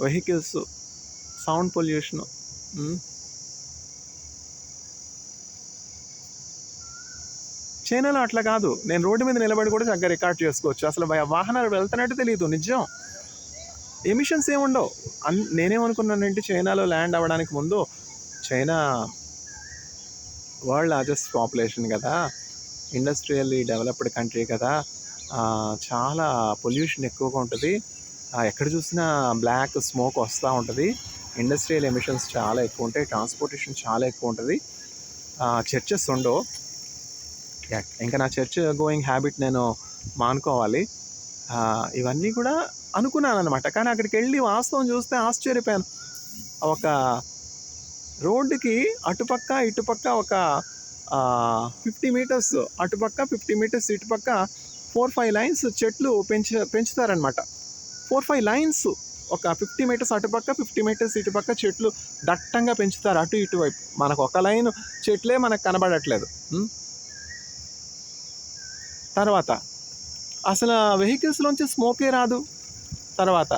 Speaker 1: వెహికల్స్, సౌండ్ పొల్యూషను. హ్మ్. చైనాలో అట్లా కాదు. నేను రోడ్డు మీద నిలబడి కూడా చక్కగా రికార్డ్ చేసుకోవచ్చు. అసలు వాహనాలు వెళ్తున్నట్టు తెలీదు. నిజం. ఎమిషన్స్ ఏముండవు. నేనేమనుకున్నానంటే చైనాలో ల్యాండ్ అవ్వడానికి ముందు చైనా వరల్డ్ లార్జెస్ట్ పాపులేషన్ కదా! ఇండస్ట్రియల్లీ డెవలప్డ్ కంట్రీ కదా! చాలా పొల్యూషన్ ఎక్కువగా ఉంటది. ఎక్కడ చూసినా బ్లాక్ స్మోక్ వస్తా ఉంటది. ఇండస్ట్రియల్ ఎమిషన్స్ చాలా ఎక్కువుంటాయి. ట్రాన్స్‌పోర్టేషన్ చాలా ఎక్కువుంటది. చర్చెస్ ఉండవు. ఇంకా నా చర్చ్ గోయింగ్ హ్యాబిట్ నేను మానుకోవాలి. ఇవన్నీ కూడా అనుకున్నాననమాట. కానీ అక్కడికెళ్ళి వాస్తవం చూస్తే ఆశ్చర్యపోయాను. ఒక రోడ్డుకి అటుపక్క, ఇటుపక్క ఒక 50 మీటర్స్ అటుపక్క, 50 మీటర్స్ ఇటుపక్క 4, 5 లైన్స్ చెట్లు పెంచుతారనమాట. 4, 5 లైన్స్ ఒక 50 మీటర్స్ అటుపక్క, 50 మీటర్స్ ఇటుపక్క చెట్లు దట్టంగా పెంచుతారు అటు ఇటువైపు. మనకు ఒక లైన్ చెట్లే మనకు కనబడట్లేదు. తర్వాత అసలు వెహికల్స్లోంచి స్మోకే రాదు. తర్వాత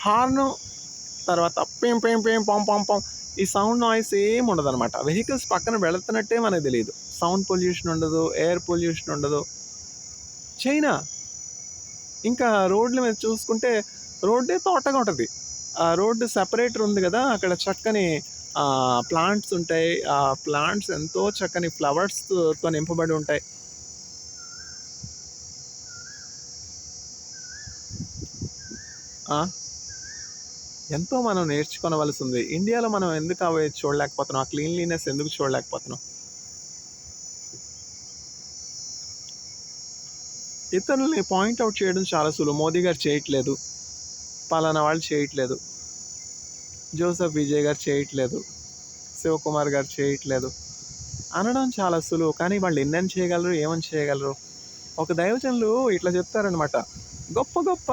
Speaker 1: హార్ను, తర్వాత పేం పేం పేం పాం పాం పాం ఈ సౌండ్ నాయిస్ ఏమి ఉండదన్నమాట. వెహికల్స్ పక్కన వెళుతున్నట్టే మనకు తెలియదు. సౌండ్ పొల్యూషన్ ఉండదు, ఎయిర్ పొల్యూషన్ ఉండదు. చైనా ఇంకా రోడ్ల మీద చూసుకుంటే రోడ్డే తోటగా ఉంటుంది. ఆ రోడ్డు సెపరేటర్ ఉంది కదా, అక్కడ చక్కని ప్లాంట్స్ ఉంటాయి. ఆ ప్లాంట్స్ ఎంతో చక్కని ఫ్లవర్స్తో నింపబడి ఉంటాయి. ఎంతో మనం నేర్చుకోవలసి ఉంది. ఇండియాలో మనం ఎందుకు అవి చూడలేకపోతున్నాం? ఆ క్లీన్లీనెస్ ఎందుకు చూడలేకపోతున్నాం? ఇతరులని పాయింట్అవుట్ చేయడం చాలా సులువు. మోదీ గారు చేయట్లేదు, పలానా వాళ్ళు చేయట్లేదు, జోసెఫ్ విజయ్ గారు చేయట్లేదు, శివకుమార్ గారు చేయట్లేదు అనడం చాలా సులువు. కానీ వాళ్ళు ఎన్నని చేయగలరు, ఏమని చేయగలరు? ఒక దైవజనులు ఇట్లా చెప్తారనమాట. గొప్ప గొప్ప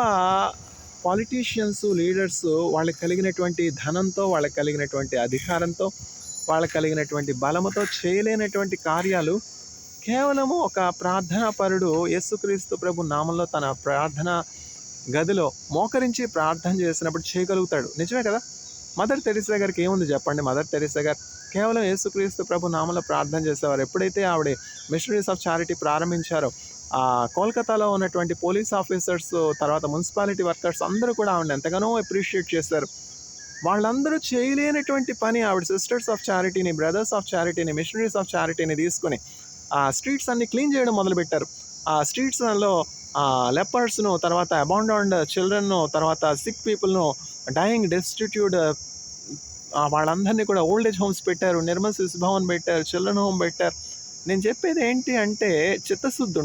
Speaker 1: పాలిటీషియన్స్, లీడర్స్ వాళ్ళకి కలిగినటువంటి ధనంతో, వాళ్ళకి కలిగినటువంటి అధికారంతో, వాళ్ళకి కలిగినటువంటి బలముతో చేయలేనటువంటి కార్యాలు కేవలము ఒక ప్రార్థనాపరుడు యేసుక్రీస్తు ప్రభు నామంలో తన ప్రార్థన గదిలో మోకరించి ప్రార్థన చేసినప్పుడు చేయగలుగుతాడు. నిజమే కదా! మదర్ తెరిసా గారికి ఏముంది చెప్పండి? మదర్ తెరిసా గారు కేవలం యేసుక్రీస్తు ప్రభు నామంలో ప్రార్థన చేసేవారు. ఎప్పుడైతే ఆవిడ మిషనరీస్ ఆఫ్ చారిటీ ప్రారంభించారో కోల్కతాలో ఉన్నటువంటి పోలీస్ ఆఫీసర్స్, తర్వాత మున్సిపాలిటీ వర్కర్స్ అందరూ కూడా ఆవిడని ఎంతగానో అప్రిషియేట్ చేశారు. వాళ్ళందరూ చేయలేనటువంటి పని ఆవిడ సిస్టర్స్ ఆఫ్ చారిటీని, బ్రదర్స్ ఆఫ్ చారిటీని, మిషనరీస్ ఆఫ్ చారిటీని తీసుకుని ఆ స్ట్రీట్స్ అన్ని క్లీన్ చేయడం మొదలుపెట్టారు. ఆ స్ట్రీట్స్లో లెపర్స్ను, తర్వాత అబాండాన్డ్ చిల్డ్రన్ను, తర్వాత సిక్ పీపుల్ను, డయింగ్ డెస్టిట్యూట్ వాళ్ళందరినీ కూడా ఓల్డ్ ఏజ్ హోమ్స్ పెట్టారు, నిర్మల్ శిశుభవన్ పెట్టారు, చిల్డ్రన్ హోమ్ పెట్టారు. నేను చెప్పేది ఏంటి అంటే చిత్తశుద్ధి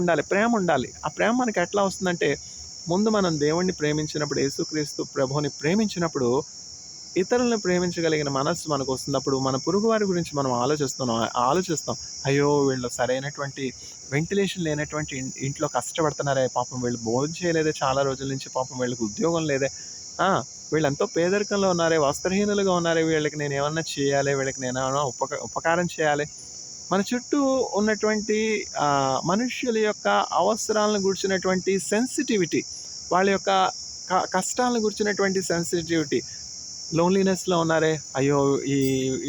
Speaker 1: ఉండాలి, ప్రేమ ఉండాలి. ఆ ప్రేమ మనకి ఎట్లా వస్తుందంటే ముందు మనం దేవుణ్ణి ప్రేమించినప్పుడు, యేసుక్రీస్తు ప్రభువుని ప్రేమించినప్పుడు ఇతరులను ప్రేమించగలిగిన మనస్సు మనకు వస్తున్నప్పుడు మన పొరుగువారి గురించి మనం ఆలోచిస్తాం. అయ్యో వీళ్ళు సరైనటువంటి వెంటిలేషన్ లేనటువంటి ఇంట్లో కష్టపడుతున్నారే, పాపం వీళ్ళు భోజనం చేయలేదే చాలా రోజుల నుంచి, పాపం వీళ్ళకి ఉద్యోగం లేదే, వీళ్ళు ఎంతో పేదరికంలో ఉన్నారే, వస్త్రహీనులుగా ఉన్నారే, వీళ్ళకి నేను ఏమన్నా చేయాలి, వీళ్ళకి నేను ఏమైనా ఉపకారం చేయాలి. మన చుట్టూ ఉన్నటువంటి మనుష్యుల యొక్క అవసరాలను గురించినటువంటి సెన్సిటివిటీ, వాళ్ళ యొక్క కష్టాలను గురించినటువంటి సెన్సిటివిటీ, లోన్లీనెస్లో ఉన్నారే, అయ్యో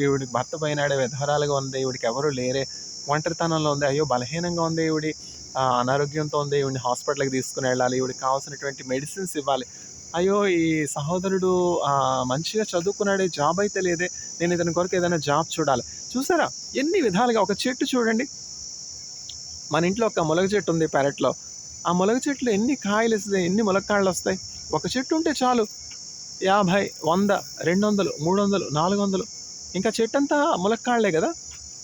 Speaker 1: ఈవిడికి భర్త పోయినాడే, విధవరాలుగా ఉంది, ఈవిడికి ఎవరు లేరే, ఒంటరితనంలో ఉంది, అయ్యో బలహీనంగా ఉంది, ఈవిడి అనారోగ్యంతో ఉంది, ఈవిడిని హాస్పిటల్కి తీసుకుని వెళ్ళాలి, ఈవిడికి కావాల్సినటువంటి మెడిసిన్స్ ఇవ్వాలి. అయ్యో ఈ సహోదరుడు మంచిగా చదువుకున్నాడే, జాబ్ అయితే లేదే, నేను ఇతని కొరకు ఏదైనా జాబ్ చూడాలి. చూసారా ఎన్ని విధాలుగా? ఒక చెట్టు చూడండి, మన ఇంట్లో ఒక ములగ చెట్టు ఉంది పెరట్లో. ఆ ములగ చెట్లు ఎన్ని కాయలు ఇస్తాయి, ఎన్ని ములక్కాళ్ళు వస్తాయి? ఒక చెట్టు ఉంటే చాలు, 50, 100, 200, 300, 400, ఇంకా చెట్టంతా ములక్కాళ్లే కదా.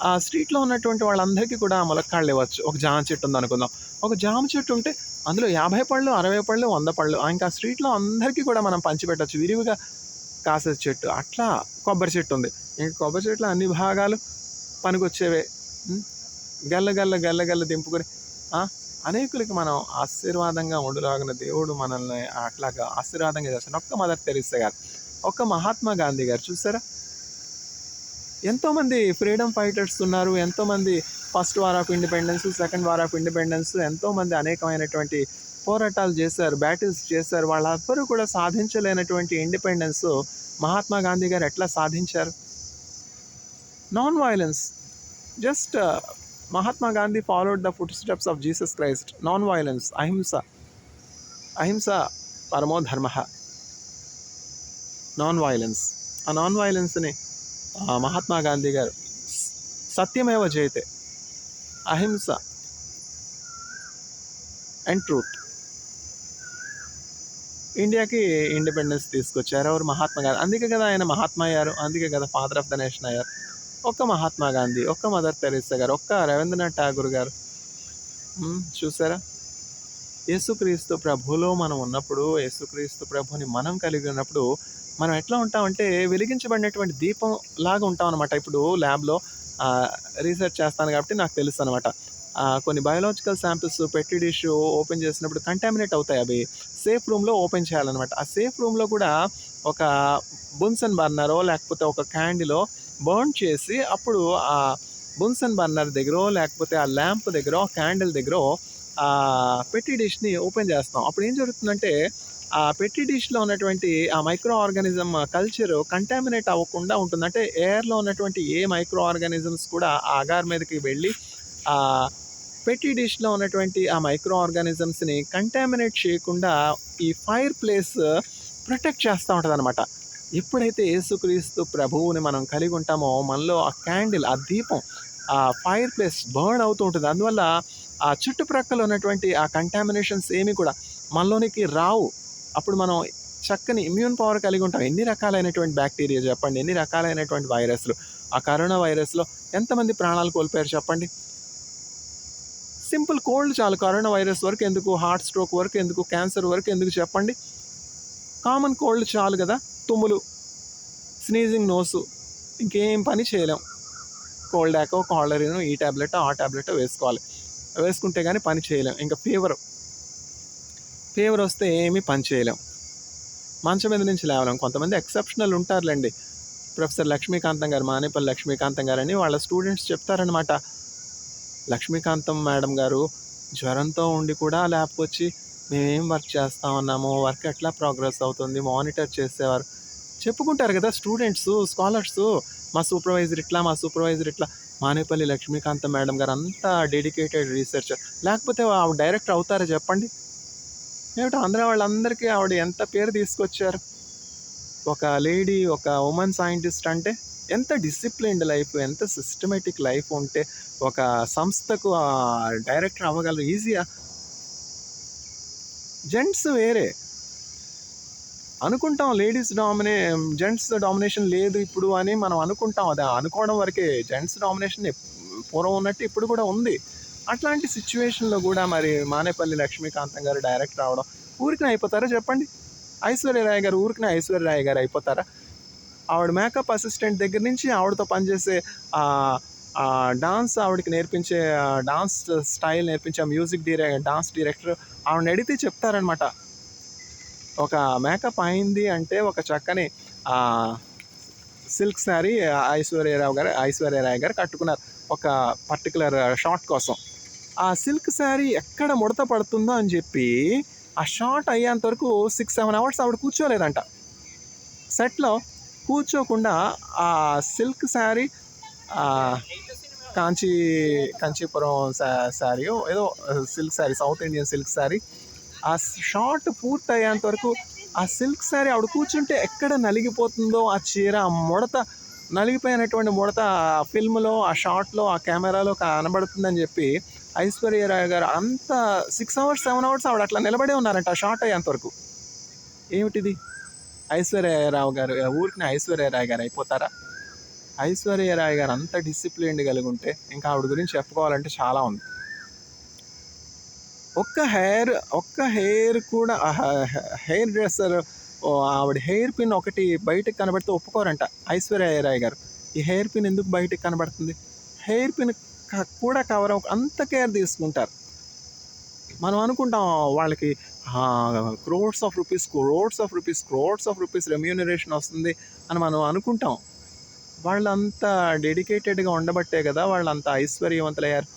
Speaker 1: ఆ స్ట్రీట్‌లో ఉన్నటువంటి వాళ్ళందరికీ కూడా ములక్కాడలు ఇవ్వచ్చు. ఒక జామ చెట్టు ఉందనుకుందాం. ఒక జామ చెట్టు ఉంటే అందులో 50 పళ్ళు, 60 పళ్ళు, 100 పళ్ళు ఇంకా స్ట్రీట్‌లో అందరికీ కూడా మనం పంచిపెట్టొచ్చు. విరివిగా కాసే చెట్టు. అట్లా కొబ్బరి చెట్టు ఉంది. ఇంక కొబ్బరి చెట్లు అన్ని భాగాలు పనికొచ్చేవే. హ్మ్. గల్ల గల్ల గల్ల గల్ల దింపుకొని ఆ! అనేకులకి మనం ఆశీర్వాదంగా ఉండులాగున దేవుడు మనల్ని అట్లాగా ఆశీర్వాదంగా చేస్తాడు. ఒక్క మదర్ తెరీసా గారు, ఒక్క మహాత్మా గాంధీ గారు చూసారా? ఎంతోమంది ఫ్రీడమ్ ఫైటర్స్ ఉన్నారు. ఎంతోమంది first war of independence, second war of independence ఎంతోమంది అనేకమైనటువంటి పోరాటాలు చేశారు. బ్యాటిల్స్ చేశారు. వాళ్ళెవ్వరూ కూడా సాధించలేనటువంటి ఇండిపెండెన్స్ మహాత్మా గాంధీ గారు ఎట్లా సాధించారు? Non violence. Just Mahatma Gandhi followed the footsteps of Jesus Christ. Non violence, అహింస. అహింస పరమో ధర్మః. Non violence. ఆ నాన్ వయలెన్స్‌ని మహాత్మా గాంధీ గారు సత్యమేవ జయతే, అహింస అండ్ ట్రూత్. ఇండియాకి ఇండిపెండెన్స్ తీసుకొచ్చారు ఎవరు? మహాత్మా గాంధీ. అందుకే కదా ఆయన మహాత్మా అయ్యారు. అందుకే కదా ఫాదర్ ఆఫ్ ద నేషన్ అయ్యారు. ఒక్క మహాత్మా గాంధీ, ఒక్క మదర్ తెరీసా గారు, ఒక్క రవీంద్రనాథ్ ఠాగూర్ గారు. చూసారా? యేసుక్రీస్తు ప్రభులో మనం ఉన్నప్పుడు, యేసుక్రీస్తు ప్రభుని మనం కలిగి ఉన్నప్పుడు మనం ఎట్లా ఉంటామంటే వెలిగించబడినటువంటి దీపం లాగా ఉంటాం అనమాట. ఇప్పుడు ల్యాబ్‌లో రీసెర్చ్ చేస్తాను కాబట్టి నాకు తెలుసు అనమాట. కొన్ని బయోలాజికల్ శాంపిల్స్ పెట్టి డిష్ ఓపెన్ చేసినప్పుడు కంటామినేట్ అవుతాయి. అవి సేఫ్ రూమ్‌లో ఓపెన్ చేయాలనమాట. ఆ సేఫ్ రూమ్‌లో కూడా ఒక బున్సన్ బర్నరో లేకపోతే ఒక క్యాండిలో బర్న్ చేసి అప్పుడు ఆ బున్సన్ బర్నర్ దగ్గరో లేకపోతే ఆ ల్యాంప్ దగ్గరో, క్యాండిల్ దగ్గరో పెట్టి డిష్‌ని ఓపెన్ చేస్తాం. అప్పుడు ఏం జరుగుతుందంటే ఆ పెట్టి డిష్‌లో ఉన్నటువంటి ఆ మైక్రో ఆర్గానిజం కల్చర్ కంటామినేట్ అవ్వకుండా ఉంటుంది. అంటే ఎయిర్‌లో ఉన్నటువంటి ఏ మైక్రో ఆర్గానిజమ్స్ కూడా ఆ అగార్ మీదకి వెళ్ళి పెట్టి డిష్‌లో ఉన్నటువంటి ఆ మైక్రో ఆర్గానిజమ్స్‌ని కంటామినేట్ చేయకుండా ఈ ఫైర్ ప్లేస్ ప్రొటెక్ట్ చేస్తా ఉంటదనమాట. ఎప్పుడైతే యేసుక్రీస్తు ప్రభువుని మనం కలిగి ఉంటామో మనలో ఆ క్యాండిల్, ఆ దీపం, ఆ ఫైర్ ప్లేస్ బర్న్ అవుతూ ఉంటుంది. అందువల్ల ఆ చుట్టుప్రక్కల ఉన్నటువంటి ఆ కంటామినేషన్స్ ఏమి కూడా మనలోనికి రావు. అప్పుడు మనం చక్కని ఇమ్యూన్ పవర్ కలిగి ఉంటాం. ఎన్ని రకాలైనటువంటి బ్యాక్టీరియా చెప్పండి, ఎన్ని రకాలైనటువంటి వైరస్‌లు. ఆ కరోనా వైరస్‌లో ఎంతమంది ప్రాణాలు కోల్పోయారు చెప్పండి? సింపుల్ కోల్డ్ చాలు కరోనా వైరస్ వరకు ఎందుకు, హార్ట్ స్ట్రోక్ వరకు ఎందుకు, క్యాన్సర్ వరకు ఎందుకు చెప్పండి? కామన్ కోల్డ్ చాలు గదా! తుమ్ములు, స్నీజింగ్ నోసు ఇంకేం పని చేయలేం. కోల్డాకో, కాలరినో ఈ టాబ్లెటో, ఆ టాబ్లెటో వేసుకోవాలి. వేసుకుంటే గానీ పని చేయలేం. ఇంకా ఫీవర్ వస్తే ఏమీ పని చేయలేం. మంచం మీద నుంచి లేవలేం. కొంతమంది ఎక్సెప్షనల్ ఉంటారులెండి. ప్రొఫెసర్ లక్ష్మీకాంతం గారు, మానేపల్లి లక్ష్మీకాంతం గారని వాళ్ళ స్టూడెంట్స్ చెప్తారనమాట. లక్ష్మీకాంతం మేడం గారు జ్వరంతో ఉండి కూడా ల్యాబ్‌కొచ్చి మేమేం వర్క్ చేస్తా ఉన్నాము, వర్క్ ఎట్లా ప్రోగ్రెస్ అవుతుంది, మానిటర్ చేసేవారు. చెప్పుకుంటారు కదా స్టూడెంట్సు, స్కాలర్సు. మా సూపర్వైజర్ ఇట్లా, మా సూపర్వైజర్ ఇట్లా. మానేపల్లి లక్ష్మీకాంతం మేడం గారు అంతా డెడికేటెడ్ రీసెర్చర్. లేకపోతే ఆవిడ డైరెక్టర్ అవుతారా చెప్పండి? ఏమిటో ఆంధ్ర వాళ్ళందరికీ ఆవిడ ఎంత పేరు తీసుకొచ్చారు. ఒక లేడీ, ఒక వుమన్ సైంటిస్ట్ అంటే ఎంత డిసిప్లిన్డ్ లైఫ్, ఎంత సిస్టమేటిక్ లైఫ్ ఉంటే ఒక సంస్థకు డైరెక్టర్ అవ్వగలరు. ఈజీయా? జెంట్స్ వేరే. అనుకుంటాం జెంట్స్ డామినేషన్ లేదు ఇప్పుడు అని మనం అనుకుంటాం. అది అనుకోవడం వరకే. జెంట్స్ డామినేషన్ పూర్వం ఉన్నట్టు ఇప్పుడు కూడా ఉంది. అట్లాంటి సిచ్యువేషన్‌లో కూడా మరి మానేపల్లి లక్ష్మీకాంతం గారు డైరెక్టర్ అవ్వడం ఊరికనే అయిపోతారా చెప్పండి? ఐశ్వర్య రాయ్ గారు ఊరికనే ఐశ్వర్య రాయ్ గారు అయిపోతారా? ఆవిడ మేకప్ అసిస్టెంట్ దగ్గర నుంచి ఆవిడతో పనిచేసే ఆహ్, డాన్స్ ఆవిడకి నేర్పించే డాన్స్ స్టైల్ నేర్పించే డాన్స్ డైరెక్టర్ ఆవిడని అడిగితే చెప్తారనమాట. ఒక మేకప్ అయింది అంటే ఒక చక్కని ఆహ్, సిల్క్ శారీ ఐశ్వర్య రాయ్ గారు కట్టుకున్నారు. ఒక పర్టిక్యులర్ షాట్ కోసం. ఆ సిల్క్ శారీ ఎక్కడ ముడత పడుతుందో అని చెప్పి ఆ షాట్ అయ్యేంత వరకు 6, 7 అవర్స్ ఆవిడ కూర్చోలేదంట. సెట్‌లో కూర్చోకుండా ఆ సిల్క్ శారీ ఆహ్, కాంచీ కంచీపురం శారీయో ఏదో silk sari, south Indian silk sari. ఆ షాట్ పూర్తయ్యేంత వరకు ఆ సిల్క్ శారీ ఆవిడ కూర్చుంటే ఎక్కడ నలిగిపోతుందో ఆ చీర, ఆ ముడత నలిగిపోయినటువంటి ముడత ఆ ఫిల్మ్‌లో, ఆ షాట్‌లో, ఆ కెమెరాలో కనబడుతుందని చెప్పి ఐశ్వర్య రాయ్ గారు అంత 6 అవర్స్, 7 అవర్స్ ఆవిడ అట్లా నిలబడే ఉన్నారంట ఆ షాట్ అయ్యేంత వరకు. ఏమిటిది? ఐశ్వర్యరావు గారు ఊరికనే ఐశ్వర్య రాయ్ గారు అయిపోతారా? ఐశ్వర్య రాయ్ గారు అంత డిసిప్లిన్డ్ కలిగి ఉంటే ఇంకా ఆవిడ గురించి చెప్పుకోవాలంటే చాలా ఉంది. ఒక్క హెయిర్ కూడా హెయిర్ డ్రెస్సర్ ఆవిడ హెయిర్ పిన్ ఒకటి బయటకు కనబడితే ఒప్పుకోరంట ఐశ్వర్య రాయ్ గారు. ఈ హెయిర్ పిన్ ఎందుకు బయటకు కనబడుతుంది? హెయిర్ పిన్ కూడా కవర్ అంత కేర్ తీసుకుంటారు. మనం అనుకుంటాం వాళ్ళకి క్రోడ్స్ ఆఫ్ రూపీస్ రెమ్యూనరేషన్ వస్తుంది అని మనం అనుకుంటాం. వాళ్ళంతా డెడికేటెడ్గా ఉండబట్టే కదా వాళ్ళంత ఐశ్వర్యవంతులయ్యారు.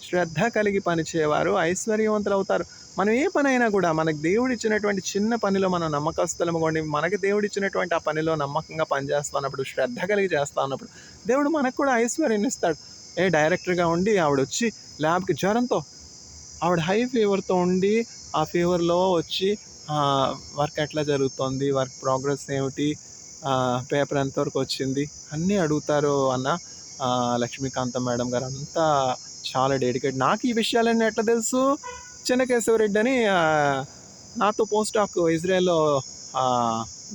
Speaker 1: శ్రద్ధ కలిగి పనిచేవారు ఐశ్వర్యవంతులు అవుతారు. మనం ఏ పని అయినా కూడా మనకు దేవుడు ఇచ్చినటువంటి చిన్న పనిలో మనం నమ్మకస్తులముగొండి, మనకి దేవుడు ఇచ్చినటువంటి ఆ పనిలో నమ్మకంగా పనిచేస్తున్నప్పుడు, శ్రద్ధ కలిగి చేస్తా ఉన్నప్పుడు దేవుడు మనకు కూడా ఐశ్వర్యం ఇస్తాడు. డైరెక్టర్గా ఉండి ఆవిడ వచ్చి ల్యాబ్కి జ్వరంతో, ఆవిడ హై ఫీవర్తో ఉండి ఆ ఫీవర్లో వచ్చి వర్క్ ఎట్లా జరుగుతుంది, వర్క్ ప్రోగ్రెస్ ఏమిటి, పేపర్ ఎంతవరకు వచ్చింది అన్నీ అడుగుతారు అన్న. లక్ష్మీకాంతం మేడం గారు అంతా చాలా డెడికేట్. నాకు ఈ విషయాలన్నీ ఎట్లా తెలుసు? చెన్నకేశవరెడ్డి అని నాతో పోస్ట్ డాక్ ఇజ్రాయెల్లో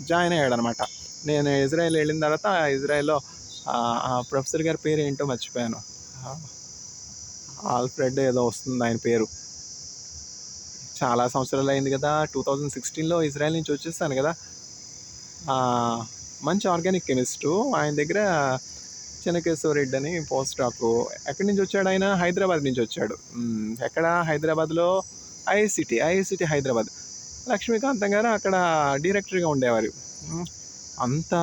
Speaker 1: జాయిన్ అయ్యాడు అనమాట. నేను ఇజ్రాయెల్ వెళ్ళిన తర్వాత ఇజ్రాయెల్లో ప్రొఫెసర్ గారి పేరు ఏంటో మర్చిపోయాను, ఆల్ఫ్రెడ్ ఏదో వస్తుంది ఆయన పేరు. చాలా సంవత్సరాలు అయింది కదా, 2016లో ఇజ్రాయెల్ నుంచి వచ్చేస్తాను కదా. మంచి ఆర్గానిక్ కెమిస్టు. ఆయన దగ్గర చెన్నకేశవరెడ్డి అని పోస్ట్ డాక్. ఎక్కడి నుంచి వచ్చాడు ఆయన? హైదరాబాద్ నుంచి వచ్చాడు. ఎక్కడ? హైదరాబాద్లో ఐఐసిటీ హైదరాబాద్. లక్ష్మీకాంతం గారు అక్కడ డైరెక్టర్గా ఉండేవారు. అంత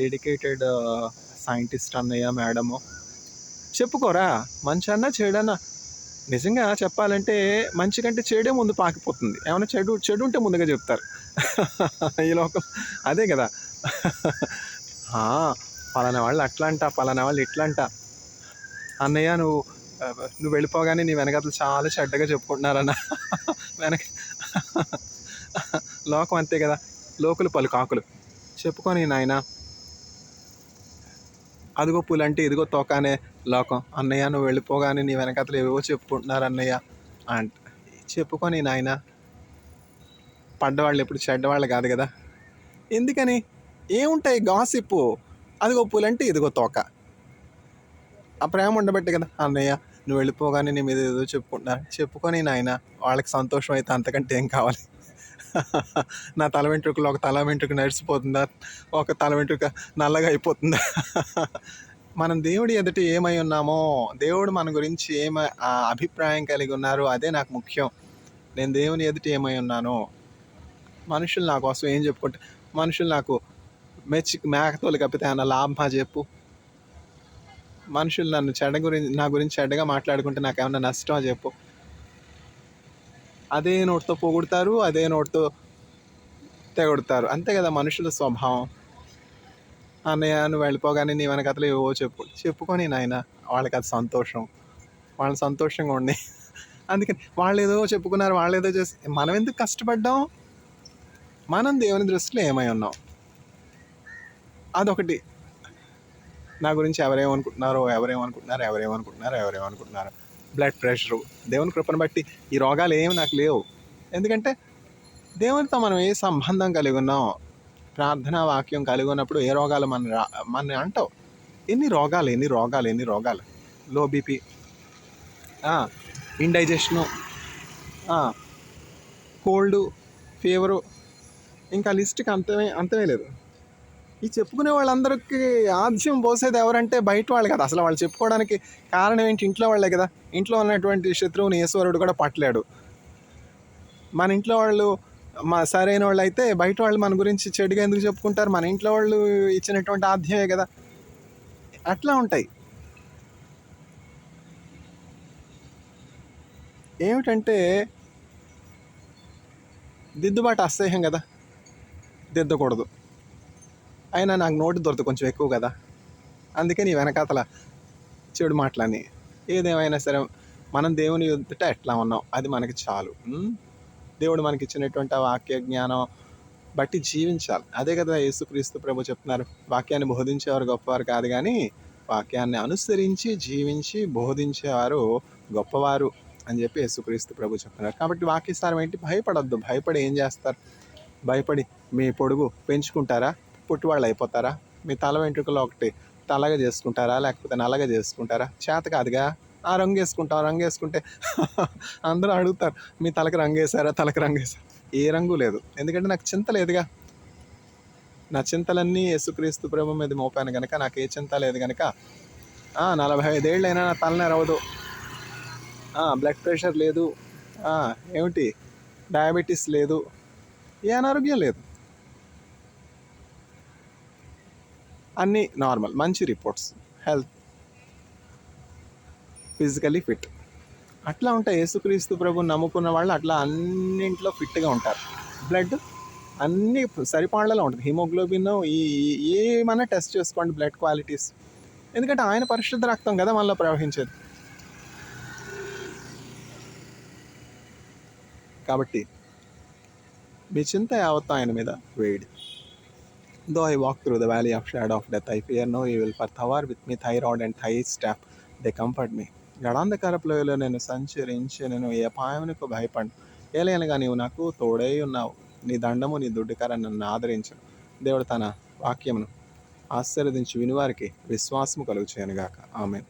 Speaker 1: డెడికేటెడ్ సైంటిస్ట్ అన్నయ్య మేడము. చెప్పుకోరా, మంచి అన్నా చెడన్నా. నిజంగా చెప్పాలంటే మంచి కంటే చెడే ముందు పాకిపోతుంది. ఏమైనా చెడు ఉంటే ముందుగా చెప్తారు ఈ లోకం. అదే కదా, పలానా వాళ్ళు అట్లా అంట, పలానా వాళ్ళు ఇట్లా అంట. అన్నయ్య నువ్వు వెళ్ళిపోగానే నీ వెనకాతలు చాలా చెడ్డగా చెప్పుకుంటున్నారన్న. లోకం అంతే కదా, లోకులు పలు కాకులు. చెప్పుకొని నాయన, అదిగో పులంటే ఇదిగో తోకానే లోకం. అన్నయ్య నువ్వు వెళ్ళిపోగానే నీ వెనకాతలు ఏవేవో చెప్పుకుంటున్నారు అన్నయ్య అంట. చెప్పుకొని నాయన, పడ్డవాళ్ళు ఎప్పుడు చెడ్డవాళ్ళు కాదు కదా. ఎందుకని? ఏముంటాయి గాసిప్పు, అదిగో పులంటే ఇదిగో తోక. ఆ ప్రేమ ఉండబట్టే కదా. అన్నయ్య నువ్వు వెళ్ళిపోగానే నీ మీద ఏదో చెప్పుకుంటున్నారు. చెప్పుకొని నాయన, వాళ్ళకి సంతోషం అయితే అంతకంటే ఏం కావాలి? నా తల వెంట్రుకలో ఒక తల వెంట్రుక నడిచిపోతుందా, ఒక తల వెంట్రుక నల్లగా అయిపోతుందా? మనం దేవుడి ఎదుట ఏమై ఉన్నామో, దేవుడు మన గురించి అభిప్రాయం కలిగి ఉన్నారు, అదే నాకు ముఖ్యం. నేను దేవుని ఎదుట ఏమై ఉన్నాను. మనుషులు నా కోసం ఏం చెప్పుకుంటే, మనుషులు నాకు మేకతోలు కప్పితే అన్న లాభమా చెప్పు? మనుషులు నన్ను నా గురించి చెడ్డగా మాట్లాడుకుంటే నాకేమన్నా నష్టమా చెప్పు? అదే నోటితో పొగుడతారు, అదే నోటితో తెగొడతారు. అంతే కదా మనుషుల స్వభావం. అన్నయ్య నువ్వు వెళ్ళిపోగానే నీ వెనకతలు ఏవో చెప్పుకొని నాయన, వాళ్ళకి అది సంతోషం. వాళ్ళు సంతోషంగా ఉండి, అందుకని వాళ్ళు ఏదో చెప్పుకున్నారు, వాళ్ళు ఏదో చేసి మనం ఎందుకు కష్టపడ్డాం? మనం దేవుని దృష్టిలో ఏమై ఉన్నాం, అదొకటి. నా గురించి ఎవరేమనుకుంటున్నారు. బ్లడ్ ప్రెషరు, దేవుని కృపను బట్టి ఈ రోగాలు ఏమి నాకు లేవు. ఎందుకంటే దేవునితో మనం ఏ సంబంధం కలిగి ఉన్నాం, ప్రార్థనా వాక్యం కలిగి ఉన్నప్పుడు ఏ రోగాలు మన అంటావు. ఎన్ని రోగాలు, low BP, indigestion, cold, fever, ఇంకా లిస్ట్కి అంతమే లేదు. ఈ చెప్పుకునే వాళ్ళందరికీ ఆద్యం పోసేది ఎవరంటే బయట వాళ్ళు కదా. అసలు వాళ్ళు చెప్పుకోవడానికి కారణం ఏంటి? ఇంట్లో వాళ్ళే కదా. ఇంట్లో ఉన్నటువంటి శత్రువుని ఈశ్వరుడు కూడా పట్టలేడు. మన ఇంట్లో వాళ్ళు సరైన వాళ్ళు అయితే బయట వాళ్ళు మన గురించి చెడుగా ఎందుకు చెప్పుకుంటారు? మన ఇంట్లో వాళ్ళు ఇచ్చినటువంటి ఆద్యమే కదా. అట్లా ఉంటాయి. ఏమిటంటే దిద్దుబాటు అసహ్యం కదా, దిద్దకూడదు. అయినా నాకు నోటి దొరత కొంచెం ఎక్కువ కదా, అందుకే నీ వెనకాతల చెడు మాటలని. ఏదేమైనా సరే మనం దేవుని ఎదుట ఎట్లా ఉన్నాం అది మనకి చాలు. దేవుడు మనకి ఇచ్చినటువంటి ఆ వాక్య జ్ఞానం బట్టి జీవించాలి. అదే కదా యేసుక్రీస్తు ప్రభు చెప్తున్నారు, వాక్యాన్ని బోధించేవారు గొప్పవారు కాదు కానీ వాక్యాన్ని అనుసరించి జీవించి బోధించేవారు గొప్పవారు అని చెప్పి యేసుక్రీస్తు ప్రభు చెప్తున్నారు. కాబట్టి వాక్యసారం ఏంటి? భయపడొద్దు. భయపడి ఏం చేస్తారు? భయపడి మీ పొడుగు పెంచుకుంటారా? పుట్టివాళ్ళు అయిపోతారా? మీ తల వెంట్రుకలో ఒకటి తెల్లగా చేసుకుంటారా, లేకపోతే నల్లగా చేసుకుంటారా? చేత కాదుగా. ఆ రంగు వేసుకుంటాం. రంగు వేసుకుంటే అందరూ అడుగుతారు, మీ తలకి రంగు వేసారా, తలకి రంగు వేసారా? ఏ రంగు లేదు, ఎందుకంటే నాకు చింత లేదుగా. నా చింతలన్నీ యేసుక్రీస్తు ప్రభు మీద మోపాను కనుక నాకు ఏ చింత లేదు కనుక 45 ఏళ్ళైనా నా తలనెరవదు. బ్లడ్ ప్రెషర్ లేదు, ఏమిటి డయాబెటీస్ లేదు, ఏ అనారోగ్యం లేదు, అన్నీ నార్మల్, మంచి రిపోర్ట్స్, హెల్త్, ఫిజికలీ ఫిట్. అట్లా ఉంటాయి. యేసుక్రీస్తు ప్రభుని నమ్ముకున్న వాళ్ళు అట్లా అన్నింట్లో ఫిట్గా ఉంటారు. బ్లడ్ అన్నీ సరిపాళ్లలో ఉంటుంది. హిమోగ్లోబిన్ ఏమన్నా టెస్ట్ చేసుకోండి, బ్లడ్ క్వాలిటీస్, ఎందుకంటే ఆయన పరిశుద్ధ రక్తం కదా మనలో ప్రవహించేది. కాబట్టి మీ చింత యావత్తు ఆయన మీద వేయడి. Though I walk through the valley of shadow of death, I fear no evil, for thou art with me, thy rod and thy staff, they comfort me. గడాంధకారపు లోయలో నేను సంచరించి నేను ఏ అపాయమునకు భయపడను, ఏలయనగా నీవు నాకు తోడై ఉన్నావు, నీ దండము నీ దుడ్డుకర నన్ను ఆదరించు. దేవుడు తన వాక్యమును ఆశీర్వదించి వినివారికి విశ్వాసము కలుగు చేయనుగాక. ఆమేన్.